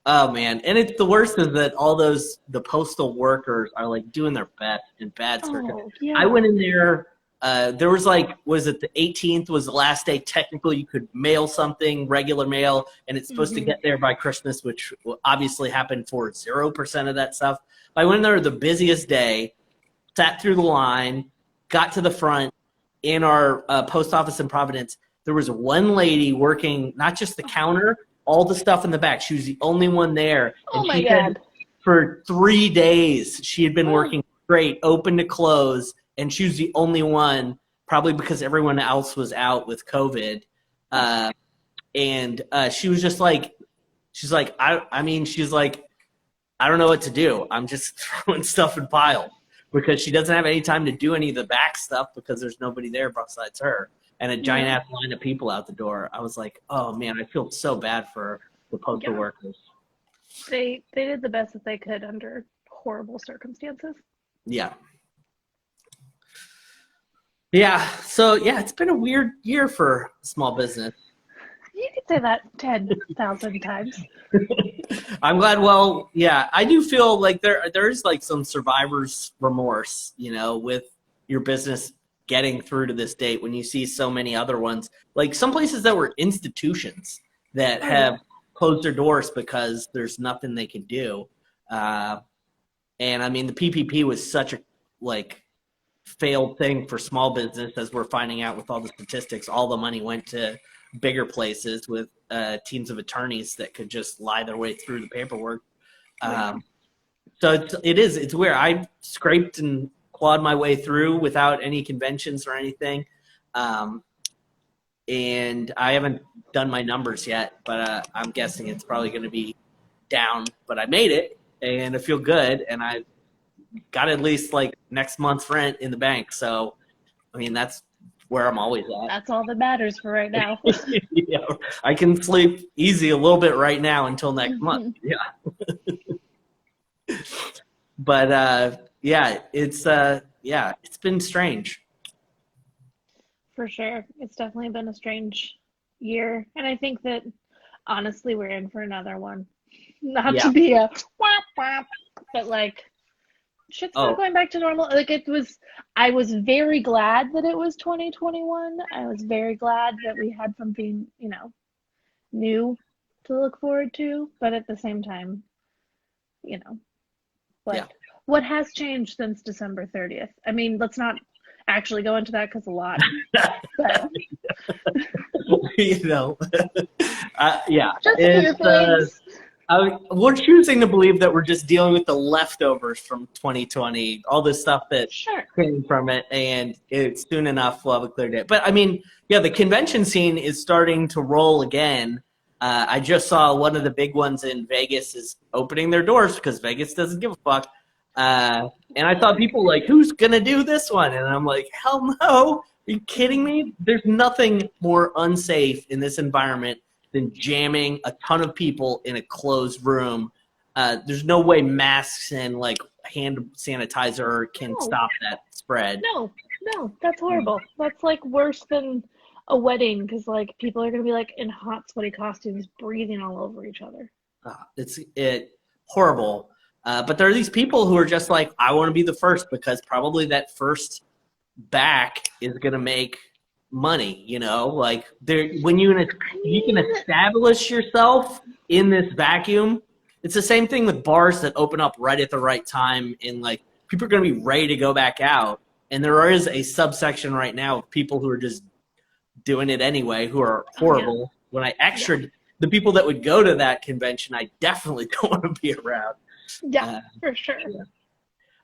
Oh man, and it's the worst is that all the postal workers are like doing their best in bad circumstances. Yeah. I went in there. There was like, was it the 18th was the last day technically you could mail something, regular mail, and it's supposed to get there by Christmas, which obviously happened for 0% of that stuff. But I went in there the busiest day, sat through the line, got to the front in our post office in Providence. There was one lady working not just the counter, all the stuff in the back. She was the only one there. Oh and my she God. said for 3 days she had been working straight, open to close, and she was the only one, probably because everyone else was out with COVID. And she was just like, she's like, she's like, I don't know what to do. I'm just throwing stuff in piles because she doesn't have any time to do any of the back stuff because there's nobody there besides her. And a giant ass line of people out the door. I was like, oh man, I feel so bad for the postal workers. They did the best that they could under horrible circumstances. Yeah. Yeah. So yeah, it's been a weird year for small business. You could say that 10,000 times. I'm glad. Well, yeah, I do feel like there's like some survivor's remorse, with your business getting through to this date when you see so many other ones, like some places that were institutions that have closed their doors because there's nothing they can do. And I mean, the PPP was such a failed thing for small business, as we're finding out with all the statistics. All the money went to bigger places with teams of attorneys that could just lie their way through the paperwork. So it's weird. I scraped and clawed my way through without any conventions or anything. and I haven't done my numbers yet, but I'm guessing it's probably going to be down. But I made it, and I feel good, and I got at least like next month's rent in the bank. So, I mean, that's where I'm always at. That's all that matters for right now. Yeah, I can sleep easy a little bit right now until next month. Yeah. But yeah, it's been strange. For sure. It's definitely been a strange year. And I think that honestly, we're in for another one. Not Yeah. to be a whap whap, but like shit's not Oh, going back to normal. Like I was very glad that it was 2021. I was very glad that we had something, new to look forward to. But at the same time, you know, yeah. what what has changed since December 30th? I mean, let's not actually go into that because a lot. But You know, yeah. just a few It's things. we're choosing to believe that we're just dealing with the leftovers from 2020, all the stuff that Sure. came from it, and it's soon enough we'll have a clear day. But I mean, yeah, the convention scene is starting to roll again. I just saw one of the big ones in Vegas is opening their doors because Vegas doesn't give a fuck. And I thought people were like, who's gonna do this one? And I'm like, hell no. Are you kidding me? There's nothing more unsafe in this environment than jamming a ton of people in a closed room. There's no way masks and like hand sanitizer can No, stop that spread. no, no, that's horrible. That's like worse than a wedding because like people are gonna be like in hot, sweaty costumes, breathing all over each other. It's horrible. But there are these people who are just like, I want to be the first because probably that first back is going to make money. Like when you can establish yourself in this vacuum. It's the same thing with bars that open up right at the right time, and like people are going to be ready to go back out. And there is a subsection right now of people who are just doing it anyway, who are horrible. When the people that would go to that convention, I definitely don't want to be around. Yeah, for sure. Yeah.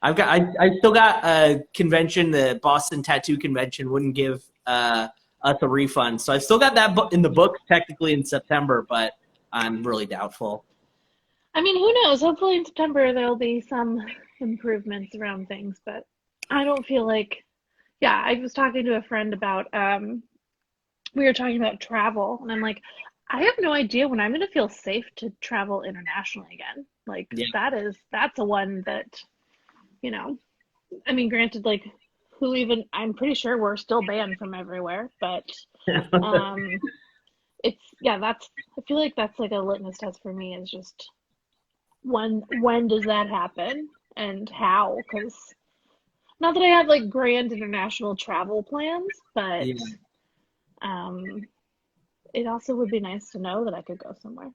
I still got a convention. The Boston Tattoo Convention wouldn't give us a refund, so I've still got that in the book technically in September, but I'm really doubtful. I mean, who knows? Hopefully in September there'll be some improvements around things, but I don't feel like, yeah, I was talking to a friend about, we were talking about travel, and I'm like, I have no idea when I'm going to feel safe to travel internationally again. Like, Yeah. that's a one that, I mean, granted, like, I'm pretty sure we're still banned from everywhere, but I feel like that's like a litmus test for me is just when does that happen and how? Because not that I have like grand international travel plans, but Yeah. it also would be nice to know that I could go somewhere.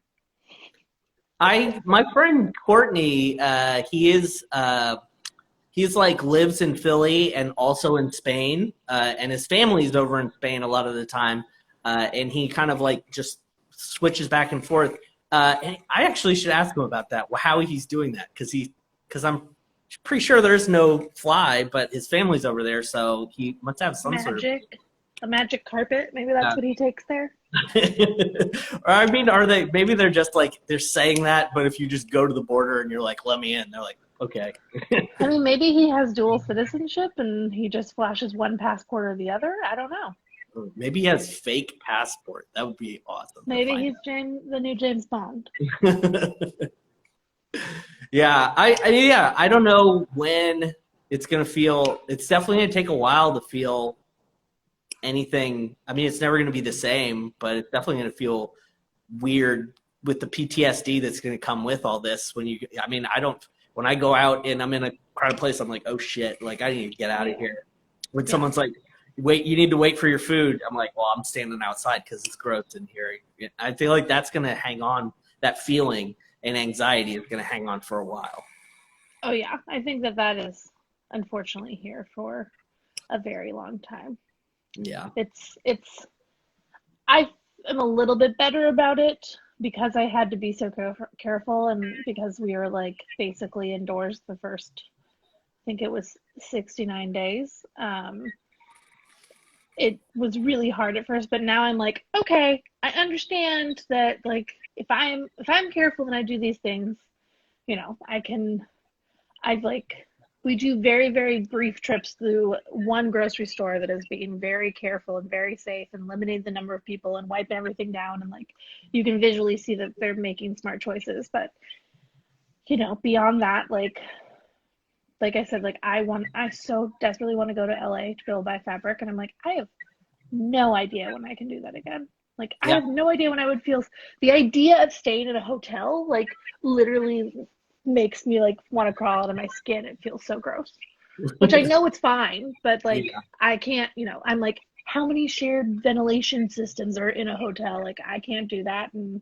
My friend Courtney, he's like lives in Philly and also in Spain, and his family's over in Spain a lot of the time, and he kind of like just switches back and forth. And I actually should ask him about that, how he's doing that, because I'm pretty sure there's no fly, but his family's over there, so he must have some sort of a magic carpet. Maybe that's what he takes there. Or I mean, maybe they're just like they're saying that, but if you just go to the border and you're like, let me in, they're like, okay. I mean, maybe he has dual citizenship and he just flashes one passport or the other. I don't know. Maybe he has fake passport. That would be awesome. Maybe he's the new James Bond. Yeah, I don't know when it's gonna feel. It's definitely gonna take a while to feel anything. I mean, it's never gonna be the same, but it's definitely gonna feel weird with the PTSD that's gonna come with all this. When I go out and I'm in a crowded place, I'm like, oh shit, like I need to get out of here. When someone's like, wait, you need to wait for your food, I'm like, well, I'm standing outside because it's gross in here. I feel like that's gonna hang on. That feeling and anxiety is gonna hang on for a while. Oh yeah, I think that is unfortunately here for a very long time. Yeah. I am a little bit better about it because I had to be so careful and because we were like basically indoors the first, I think it was 69 days. it was really hard at first, but now I'm like, okay, I understand that like if I'm careful and I do these things, I can I've like we do very, very brief trips through one grocery store that is being very careful and very safe and limiting the number of people and wiping everything down, and like you can visually see that they're making smart choices. But beyond that, like I said, like I so desperately want to go to LA to go buy fabric, and I'm like, I have no idea when I can do that again. Like I Yeah. have no idea when I would feel the idea of staying in a hotel like literally makes me like want to crawl out of my skin. It feels so gross. Which I know it's fine, but like Yeah. I can't, I'm like, how many shared ventilation systems are in a hotel? Like I can't do that. And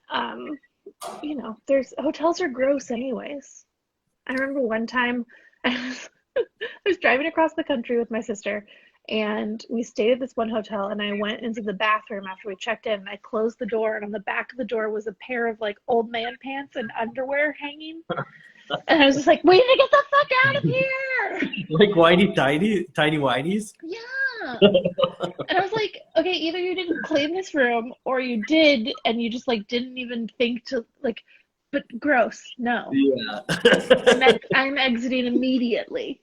um, there's hotels are gross anyways. I remember one time I was, I was driving across the country with my sister, and we stayed at this one hotel, and I went into the bathroom after we checked in, and I closed the door, and on the back of the door was a pair of like old man pants and underwear hanging. And I was just like, we need to get the fuck out of here. Like tiny whiteys. Yeah. And I was like, okay, either you didn't clean this room or you did and you just like didn't even think to like, but gross. No. Yeah. I'm exiting immediately.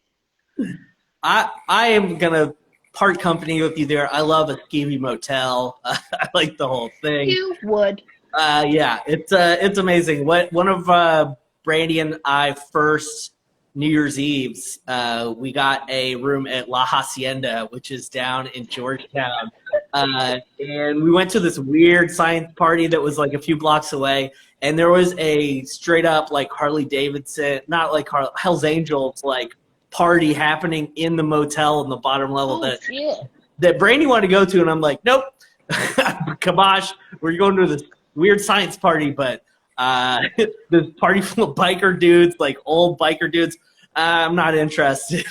I am gonna part company with you there. I love a skeevy motel. I like the whole thing. You would. Yeah, it's amazing. One of Brandy and I first New Year's Eves, we got a room at La Hacienda, which is down in Georgetown, and we went to this weird science party that was like a few blocks away, and there was a straight up like Harley Davidson, not like Hell's Angels like party happening in the motel on the bottom level that Brandy wanted to go to, and I'm like, nope, kibosh, we're going to this weird science party, but this party full of biker dudes, like old biker dudes, I'm not interested.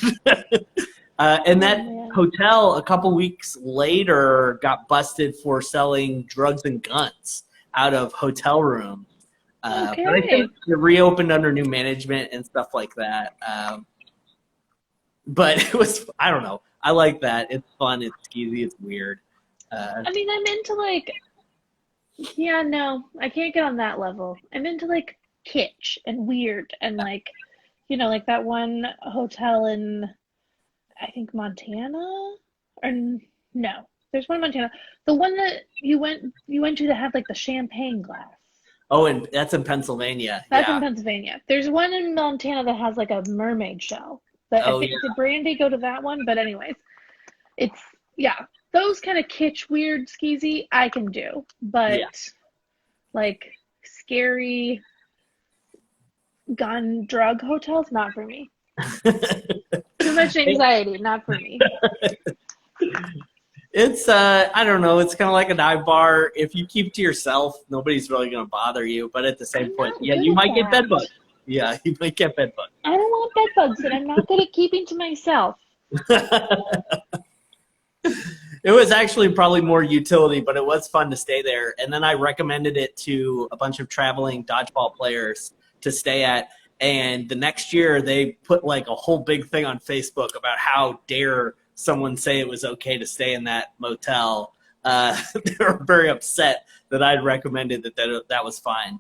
And that hotel a couple weeks later got busted for selling drugs and guns out of hotel rooms. Okay. But I think it reopened under new management and stuff like that. But it was, I don't know. I like that. It's fun. It's skeezy. It's weird. I mean, I'm into like, yeah, no, I can't get on that level. I'm into like kitsch and weird and like, like that one hotel in, I think Montana, or no, there's one in Montana. The one that you went to that had like the champagne glass. Oh, and that's in Pennsylvania. That's in Pennsylvania. There's one in Montana that has like a mermaid shell. But I think did Brandy go to that one? But anyways, it's those kind of kitsch, weird, skeezy I can do, but like scary gun drug hotels, not for me. Too much anxiety, not for me. It's I don't know, it's kind of like a dive bar. If you keep to yourself, nobody's really going to bother you, but at the same point, you might get bed bugs. Yeah, you might get bed bugs. I don't want bed bugs, and I'm not good at keeping to myself. It was actually probably more utility, but it was fun to stay there. And then I recommended it to a bunch of traveling dodgeball players to stay at. And the next year, they put like a whole big thing on Facebook about how dare someone say it was okay to stay in that motel. They were very upset that I'd recommended that was fine.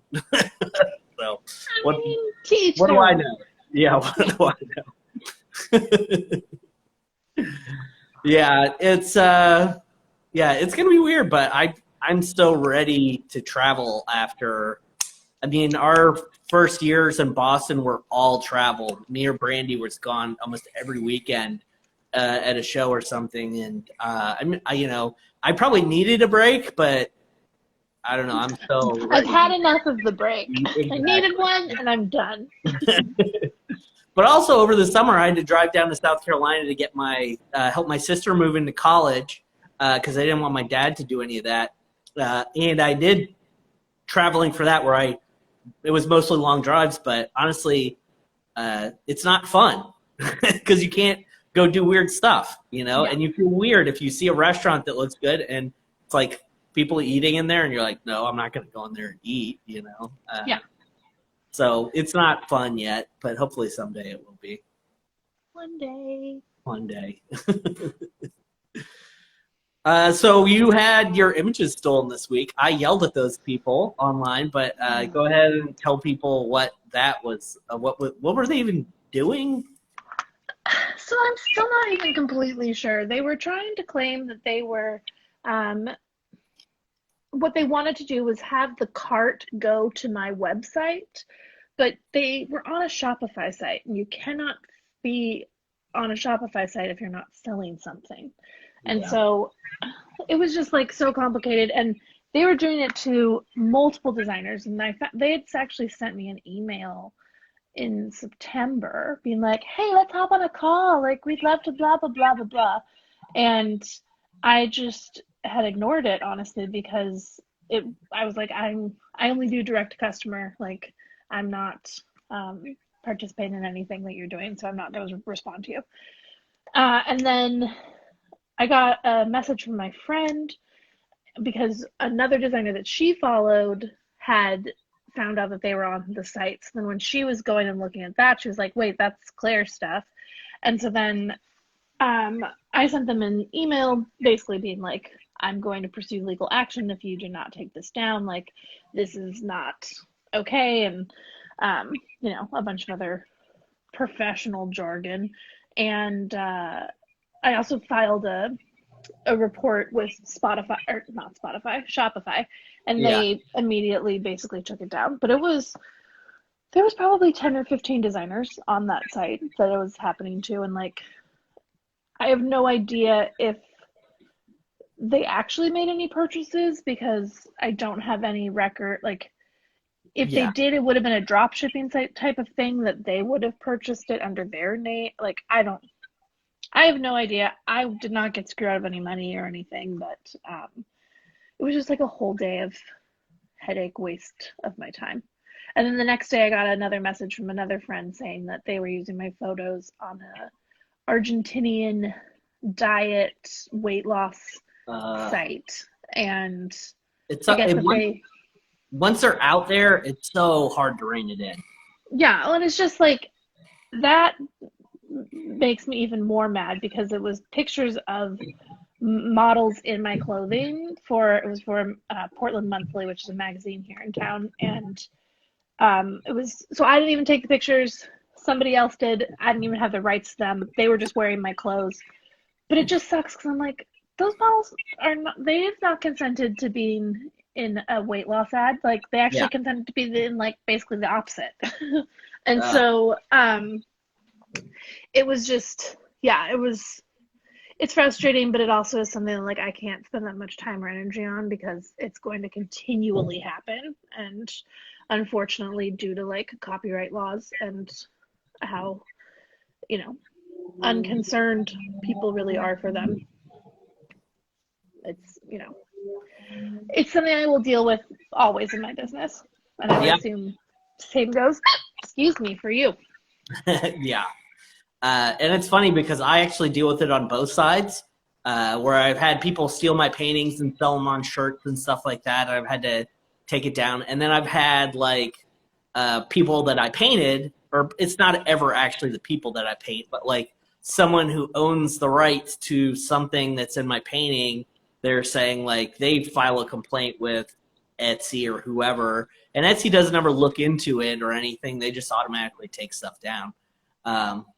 So what do I know? Yeah, what do I know? Yeah, it's gonna be weird, but I'm still ready to travel after. I mean, our first years in Boston were all travel. Me or Brandy was gone almost every weekend at a show or something, and I probably needed a break, but I don't know. I'm still ready. I've had enough of the break. Exactly. I needed one, and I'm done. But also over the summer, I had to drive down to South Carolina to get help my sister move into college because I didn't want my dad to do any of that. And I did traveling for that where it was mostly long drives, but honestly, it's not fun because you can't go do weird stuff, and you feel weird if you see a restaurant that looks good and it's like people eating in there and you're like, no, I'm not going to go in there and eat, So it's not fun yet, but hopefully someday it will be. One day. One day. So you had your images stolen this week. I yelled at those people online, but go ahead and tell people what that was. What were they even doing? So I'm still not even completely sure. They were trying to claim that they were, um, what they wanted to do was have the cart go to my website, but they were on a Shopify site, and you cannot be on a Shopify site if you're not selling something. And Yeah. so it was just like so complicated, and they were doing it to multiple designers, and they had actually sent me an email in September being like, hey, let's hop on a call. Like, we'd love to blah, blah, blah, blah, blah. And I just had ignored it, honestly, because I was like, I only do direct to customer. Like, I'm not participating in anything that you're doing, so I'm not going to respond to you. And then I got a message from my friend because another designer that she followed had found out that they were on the sites. Then when she was going and looking at that, she was like, wait, that's Claire's stuff. And so then I sent them an email basically being like, I'm going to pursue legal action if you do not take this down. Like, this is not okay. And, a bunch of other professional jargon. And I also filed a report with Spotify, or not Spotify, Shopify, and Yeah. they immediately basically took it down. But there was probably 10 or 15 designers on that site that it was happening to, and like I have no idea if they actually made any purchases because I don't have any record. Like, if they Yeah. did, it would have been a drop shipping site type of thing that they would have purchased it under their name. Like, I have no idea. I did not get screwed out of any money or anything, but it was just like a whole day of headache waste of my time. And then the next day, I got another message from another friend saying that they were using my photos on a Argentinian diet weight loss Uh, site, and it's I guess that once they're out there, it's so hard to rein it in. yeah, and it's just like that makes me even more mad because it was pictures of models in my clothing it was for Portland Monthly, which is a magazine here in town, and it was, so I didn't even take the pictures. Somebody else did. I didn't even have the rights to them. They were just wearing my clothes. But it just sucks because I'm like, those models are not, they have not consented to being in a weight loss ad. Like, they Yeah. actually consented to be in like basically the opposite. And Uh, so it was just, yeah, it's frustrating, but it also is something that, like, I can't spend that much time or energy on because it's going to continually happen. And unfortunately, due to like copyright laws and how, unconcerned people really are for them, it's, it's something I will deal with always in my business. And I would yeah. assume same goes, excuse me, for you. Yeah. And it's funny because I actually deal with it on both sides, where I've had people steal my paintings and sell them on shirts and stuff like that. I've had to take it down. And then I've had like people that I painted, or it's not ever actually the people that I paint, but like someone who owns the rights to something that's in my painting. They're saying like they file a complaint with Etsy or whoever, and Etsy doesn't ever look into it or anything. They just automatically take stuff down.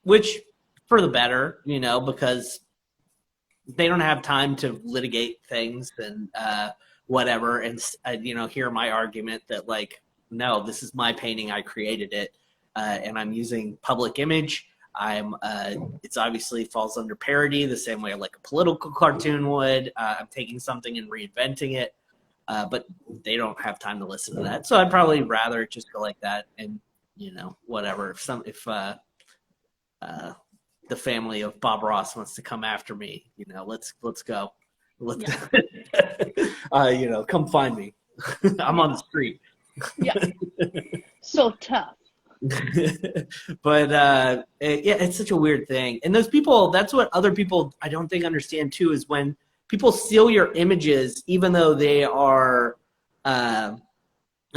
Which for the better, because they don't have time to litigate things and whatever. And hear my argument that like, no, this is my painting, I created it, and I'm using public image. It's obviously falls under parody the same way like a political cartoon would. I'm taking something and reinventing it, but they don't have time to listen to that. So I'd probably rather just go like that and whatever. If the family of Bob Ross wants to come after me, let's go. Come find me. I'm on the street. Yeah. So tough. But it's such a weird thing. And those people, that's what other people I don't think understand too, is when people steal your images, even though they are, and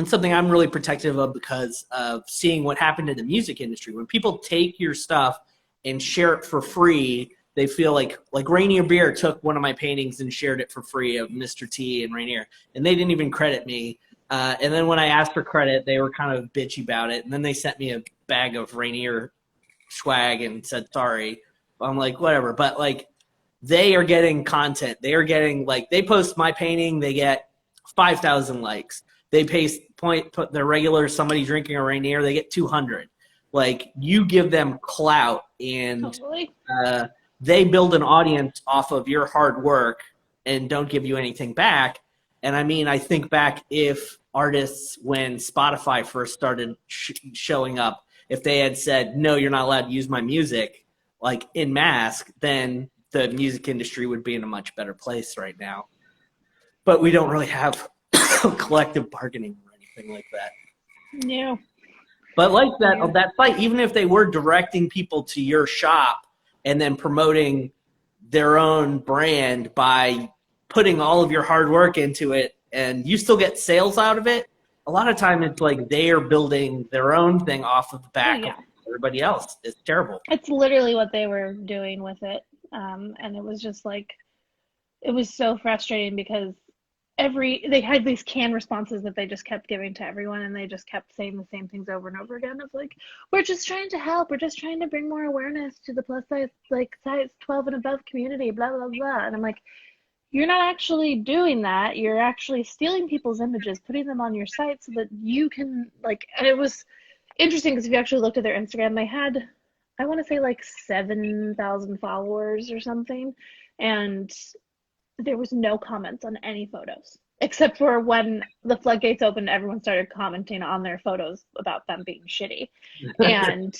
something I'm really protective of because of seeing what happened in the music industry. When people take your stuff and share it for free they feel like Rainier Beer took one of my paintings and shared it for free of Mr. T and Rainier, and they didn't even credit me. And then when I asked for credit, they were kind of bitchy about it. And then they sent me a bag of Rainier swag and said sorry. I'm like, whatever. But like, they are getting content. They are getting like, they post my painting, they get 5,000 likes. They put their regular somebody drinking a Rainier, they get 200. Like, you give them clout, and Totally. they build an audience off of your hard work and don't give you anything back. And I mean, I think back if artists, when Spotify first started showing up, if they had said, no, you're not allowed to use my music, like in mask, then the music industry would be in a much better place right now. But we don't really have collective bargaining or anything like that. No. But like that site, even if they were directing people to your shop and then promoting their own brand by putting all of your hard work into it, and you still get sales out of it, a lot of time it's like they are building their own thing off of the back of everybody else. It's terrible. It's literally what they were doing with it. And it was just like, it was so frustrating because they had these canned responses that they just kept giving to everyone, and they just kept saying the same things over and over again of like, we're just trying to help, we're just trying to bring more awareness to the plus size, like size 12 and above community, blah blah blah. And I'm like, you're not actually doing that. You're actually stealing people's images, putting them on your site so that you can like. And it was interesting because if you actually looked at their Instagram, they had, I want to say like 7,000 followers or something, and there was no comments on any photos, except for when the floodgates opened, everyone started commenting on their photos about them being shitty. And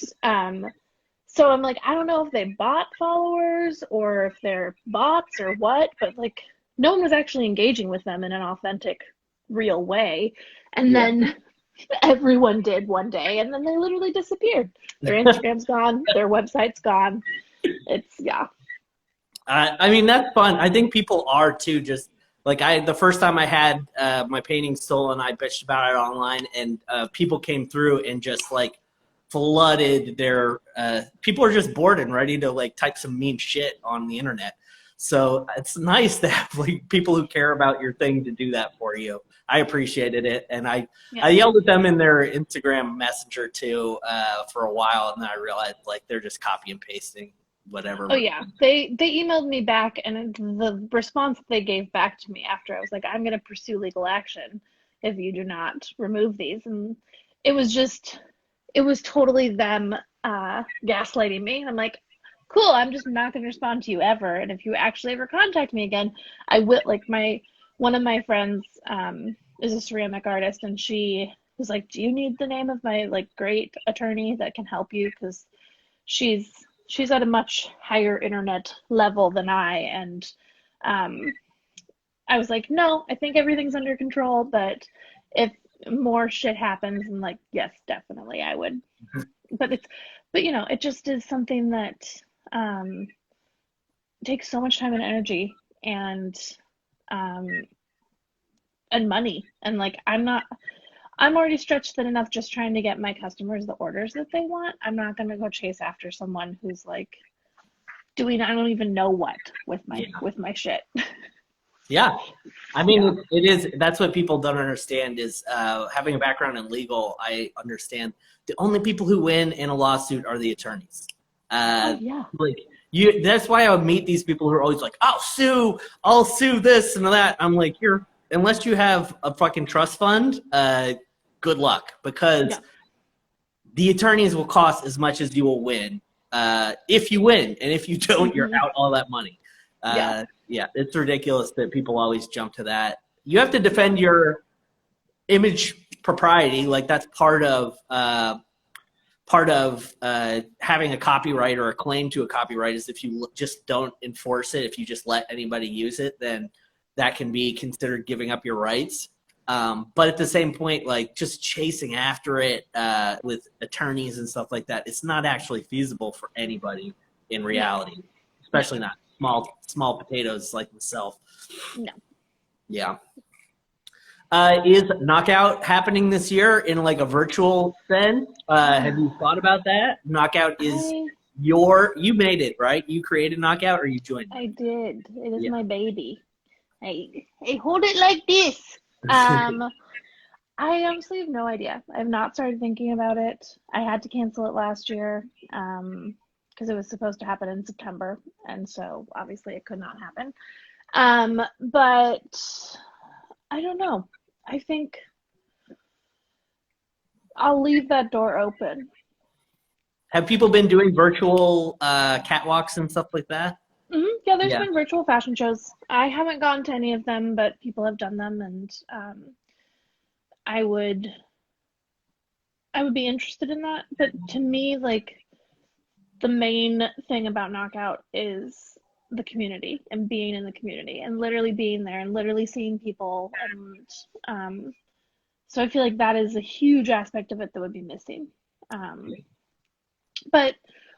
so I'm like, I don't know if they bought followers or if they're bots or what, but like, no one was actually engaging with them in an authentic, real way. And then everyone did one day, and then they literally disappeared. Their Instagram's gone, their website's gone. It's, I mean, that's fun. I think people are too. Just like the first time I had my painting stolen, I bitched about it online, and people came through and just like flooded their. People are just bored and ready to like type some mean shit on the internet. So it's nice to have like people who care about your thing to do that for you. I appreciated it, and I yelled at them in their Instagram Messenger too for a while, and then I realized like they're just copy and pasting whatever. Oh yeah, they emailed me back, and the response they gave back to me after, I was like, I'm going to pursue legal action if you do not remove these. And it was totally them gaslighting me. I'm like, cool, I'm just not going to respond to you ever, and if you actually ever contact me again, I will. Like, one of my friends is a ceramic artist, and she was like, do you need the name of my like great attorney that can help you, because she's at a much higher internet level than I. And I was like, no, I think everything's under control, but if more shit happens, and like, yes, definitely I would. But you know, it just is something that takes so much time and energy and money. And like, I'm already stretched thin enough just trying to get my customers the orders that they want. I'm not going to go chase after someone who's like doing, I don't even know what with my shit. Yeah. I mean, it is, that's what people don't understand is having a background in legal. I understand the only people who win in a lawsuit are the attorneys. Like that's why I would meet these people who are always like, I'll sue this and that. I'm like, unless you have a fucking trust fund, good luck, because the attorneys will cost as much as you will win if you win, and if you don't, you're out all that money. It's ridiculous that people always jump to that. You have to defend your image propriety, like that's part of having a copyright or a claim to a copyright is if you just don't enforce it, if you just let anybody use it, then that can be considered giving up your rights. But at the same point, like just chasing after it with attorneys and stuff like that, it's not actually feasible for anybody in reality, especially not small potatoes like myself. No. Yeah. Is Knockout happening this year in like a virtual sense? Have you thought about that? Knockout is you made it, right? You created Knockout or you joined I it? did. It is Yeah. my baby. Hey, hold it like this. Um, I honestly have no idea. I've not started thinking about it. I had to cancel it last year, because it was supposed to happen in September, and so obviously it could not happen. But I don't know. I think I'll leave that door open. Have people been doing virtual catwalks and stuff like that? Yeah, there's Yeah. been virtual fashion shows. I haven't gone to any of them, but people have done them, and I would I would be interested in that. But to me, like the main thing about Knockout is the community and being in the community and literally being there and literally seeing people, and so I feel like that is a huge aspect of it that would be missing. Um, but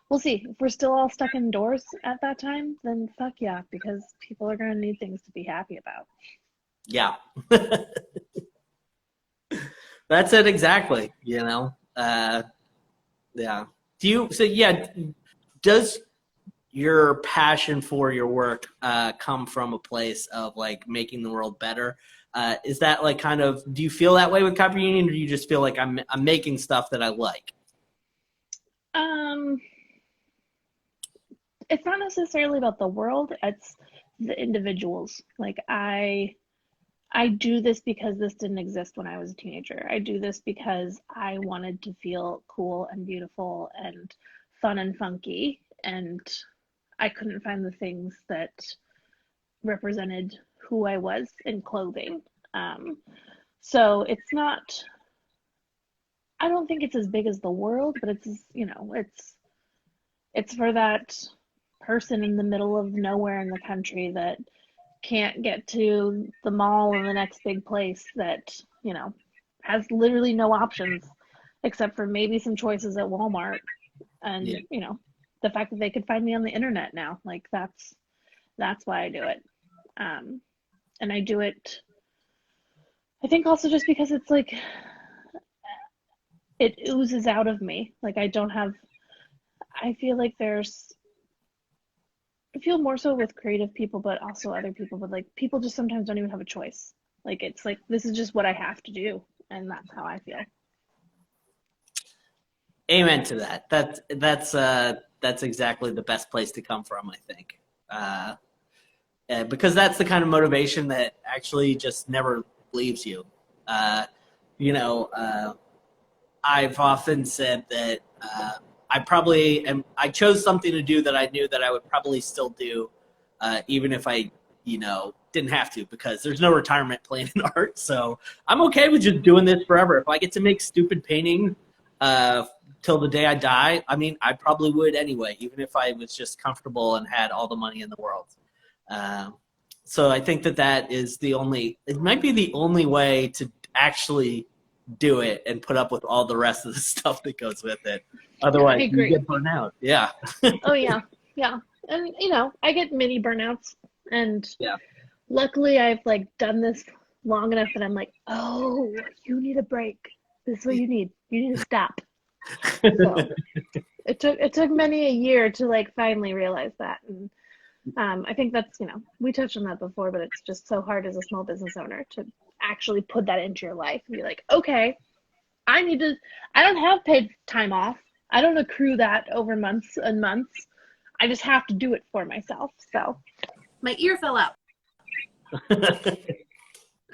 we'll see. If we're still all stuck indoors at that time, then fuck yeah, because people are gonna need things to be happy about. Yeah. That's it exactly, you know. Yeah. Does your passion for your work come from a place of like making the world better? Is that like kind of, do you feel that way with Copper Union, or do you just feel like I'm making stuff that I like? Um, it's not necessarily about the world, it's the individuals. Like I do this because this didn't exist when I was a teenager. I do this because I wanted to feel cool and beautiful and fun and funky, and I couldn't find the things that represented who I was in clothing. Um, so it's not, I don't think it's as big as the world, but it's for that person in the middle of nowhere in the country that can't get to the mall or the next big place, that, has literally no options except for maybe some choices at Walmart. Yeah. And, the fact that they could find me on the internet now, like that's why I do it. Um, and I do it, I think also just because it's like it oozes out of me. Like I feel like I feel more so with creative people, but also other people. But like people just sometimes don't even have a choice. Like it's like this is just what I have to do, and that's how I feel. Amen to that. That's exactly the best place to come from, I think. Because that's the kind of motivation that actually just never leaves you. Uh, you know, I've often said that I chose something to do that I knew that I would probably still do, even if I, didn't have to, because there's no retirement plan in art. So I'm okay with just doing this forever. If I get to make stupid painting till the day I die, I mean, I probably would anyway, even if I was just comfortable and had all the money in the world. So I think that it might be the only way to actually do it and put up with all the rest of the stuff that goes with it. Yeah, I Otherwise, you agree. get burned out. Yeah. Oh yeah, yeah, and I get mini burnouts, and Yeah. luckily I've like done this long enough that I'm like, oh, you need a break. This is what you need. You need to stop. So it took many a year to like finally realize that, and I think that's we touched on that before, but it's just so hard as a small business owner to actually put that into your life and be like, okay, I don't have paid time off. I don't accrue that over months and months. I just have to do it for myself. So my ear fell out.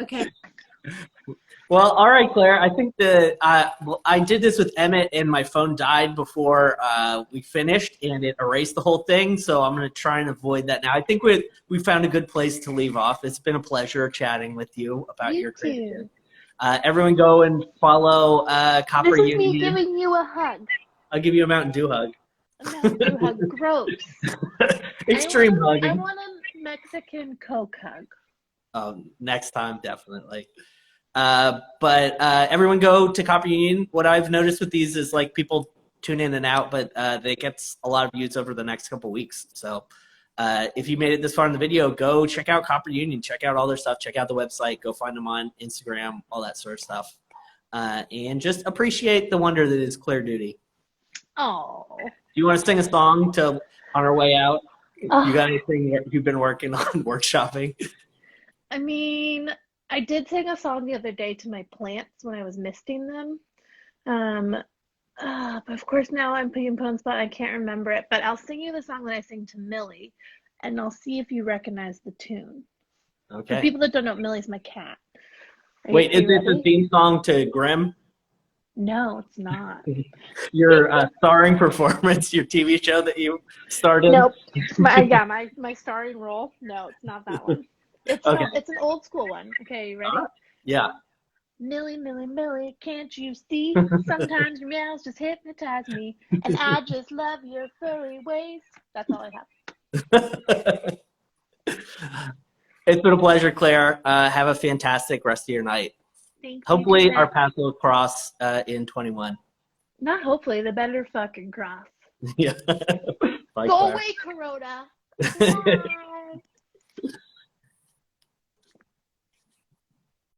Okay. Well, all right, Claire. I think that I did this with Emmett, and my phone died before we finished, and it erased the whole thing. So I'm going to try and avoid that now. I think we found a good place to leave off. It's been a pleasure chatting with you about your creativity. Everyone, go and follow Copper This is Union. me giving you a hug. I'll give you a Mountain Dew hug. A Mountain Dew hug. Gross. Extreme hugging. I want a Mexican Coke hug. Next time, definitely. But everyone go to Copper Union. What I've noticed with these is like people tune in and out, but they get a lot of views over the next couple weeks. So if you made it this far in the video, go check out Copper Union. Check out all their stuff. Check out the website. Go find them on Instagram, all that sort of stuff. And just appreciate the wonder that is Claire Doody. Oh, you want to sing a song on our way out? Oh, You got anything you've been working on, workshopping? I mean, I did sing a song the other day to my plants when I was misting them. Um, but of course now I'm being put on the spot. I can't remember it, but I'll sing you the song that I sing to Millie, and I'll see if you recognize the tune. For Okay. people that don't know, Millie's my cat. Wait, Are is you it the ready? theme song to Grimm? No, it's not. Your starring performance, your TV show that you started? Nope. My starring role. No, it's not that one. Okay. It's an old school one. Okay, you ready? Yeah. Millie, Millie, Millie, can't you see? Sometimes your meows just hypnotize me, and I just love your furry ways. That's all I have. It's been a pleasure, Claire. Have a fantastic rest of your night. Thanks, you too, Hopefully, our Matt. paths will cross in 21. Not hopefully, the better fucking cross. Yeah. Bye, Go Claire. away, Corona.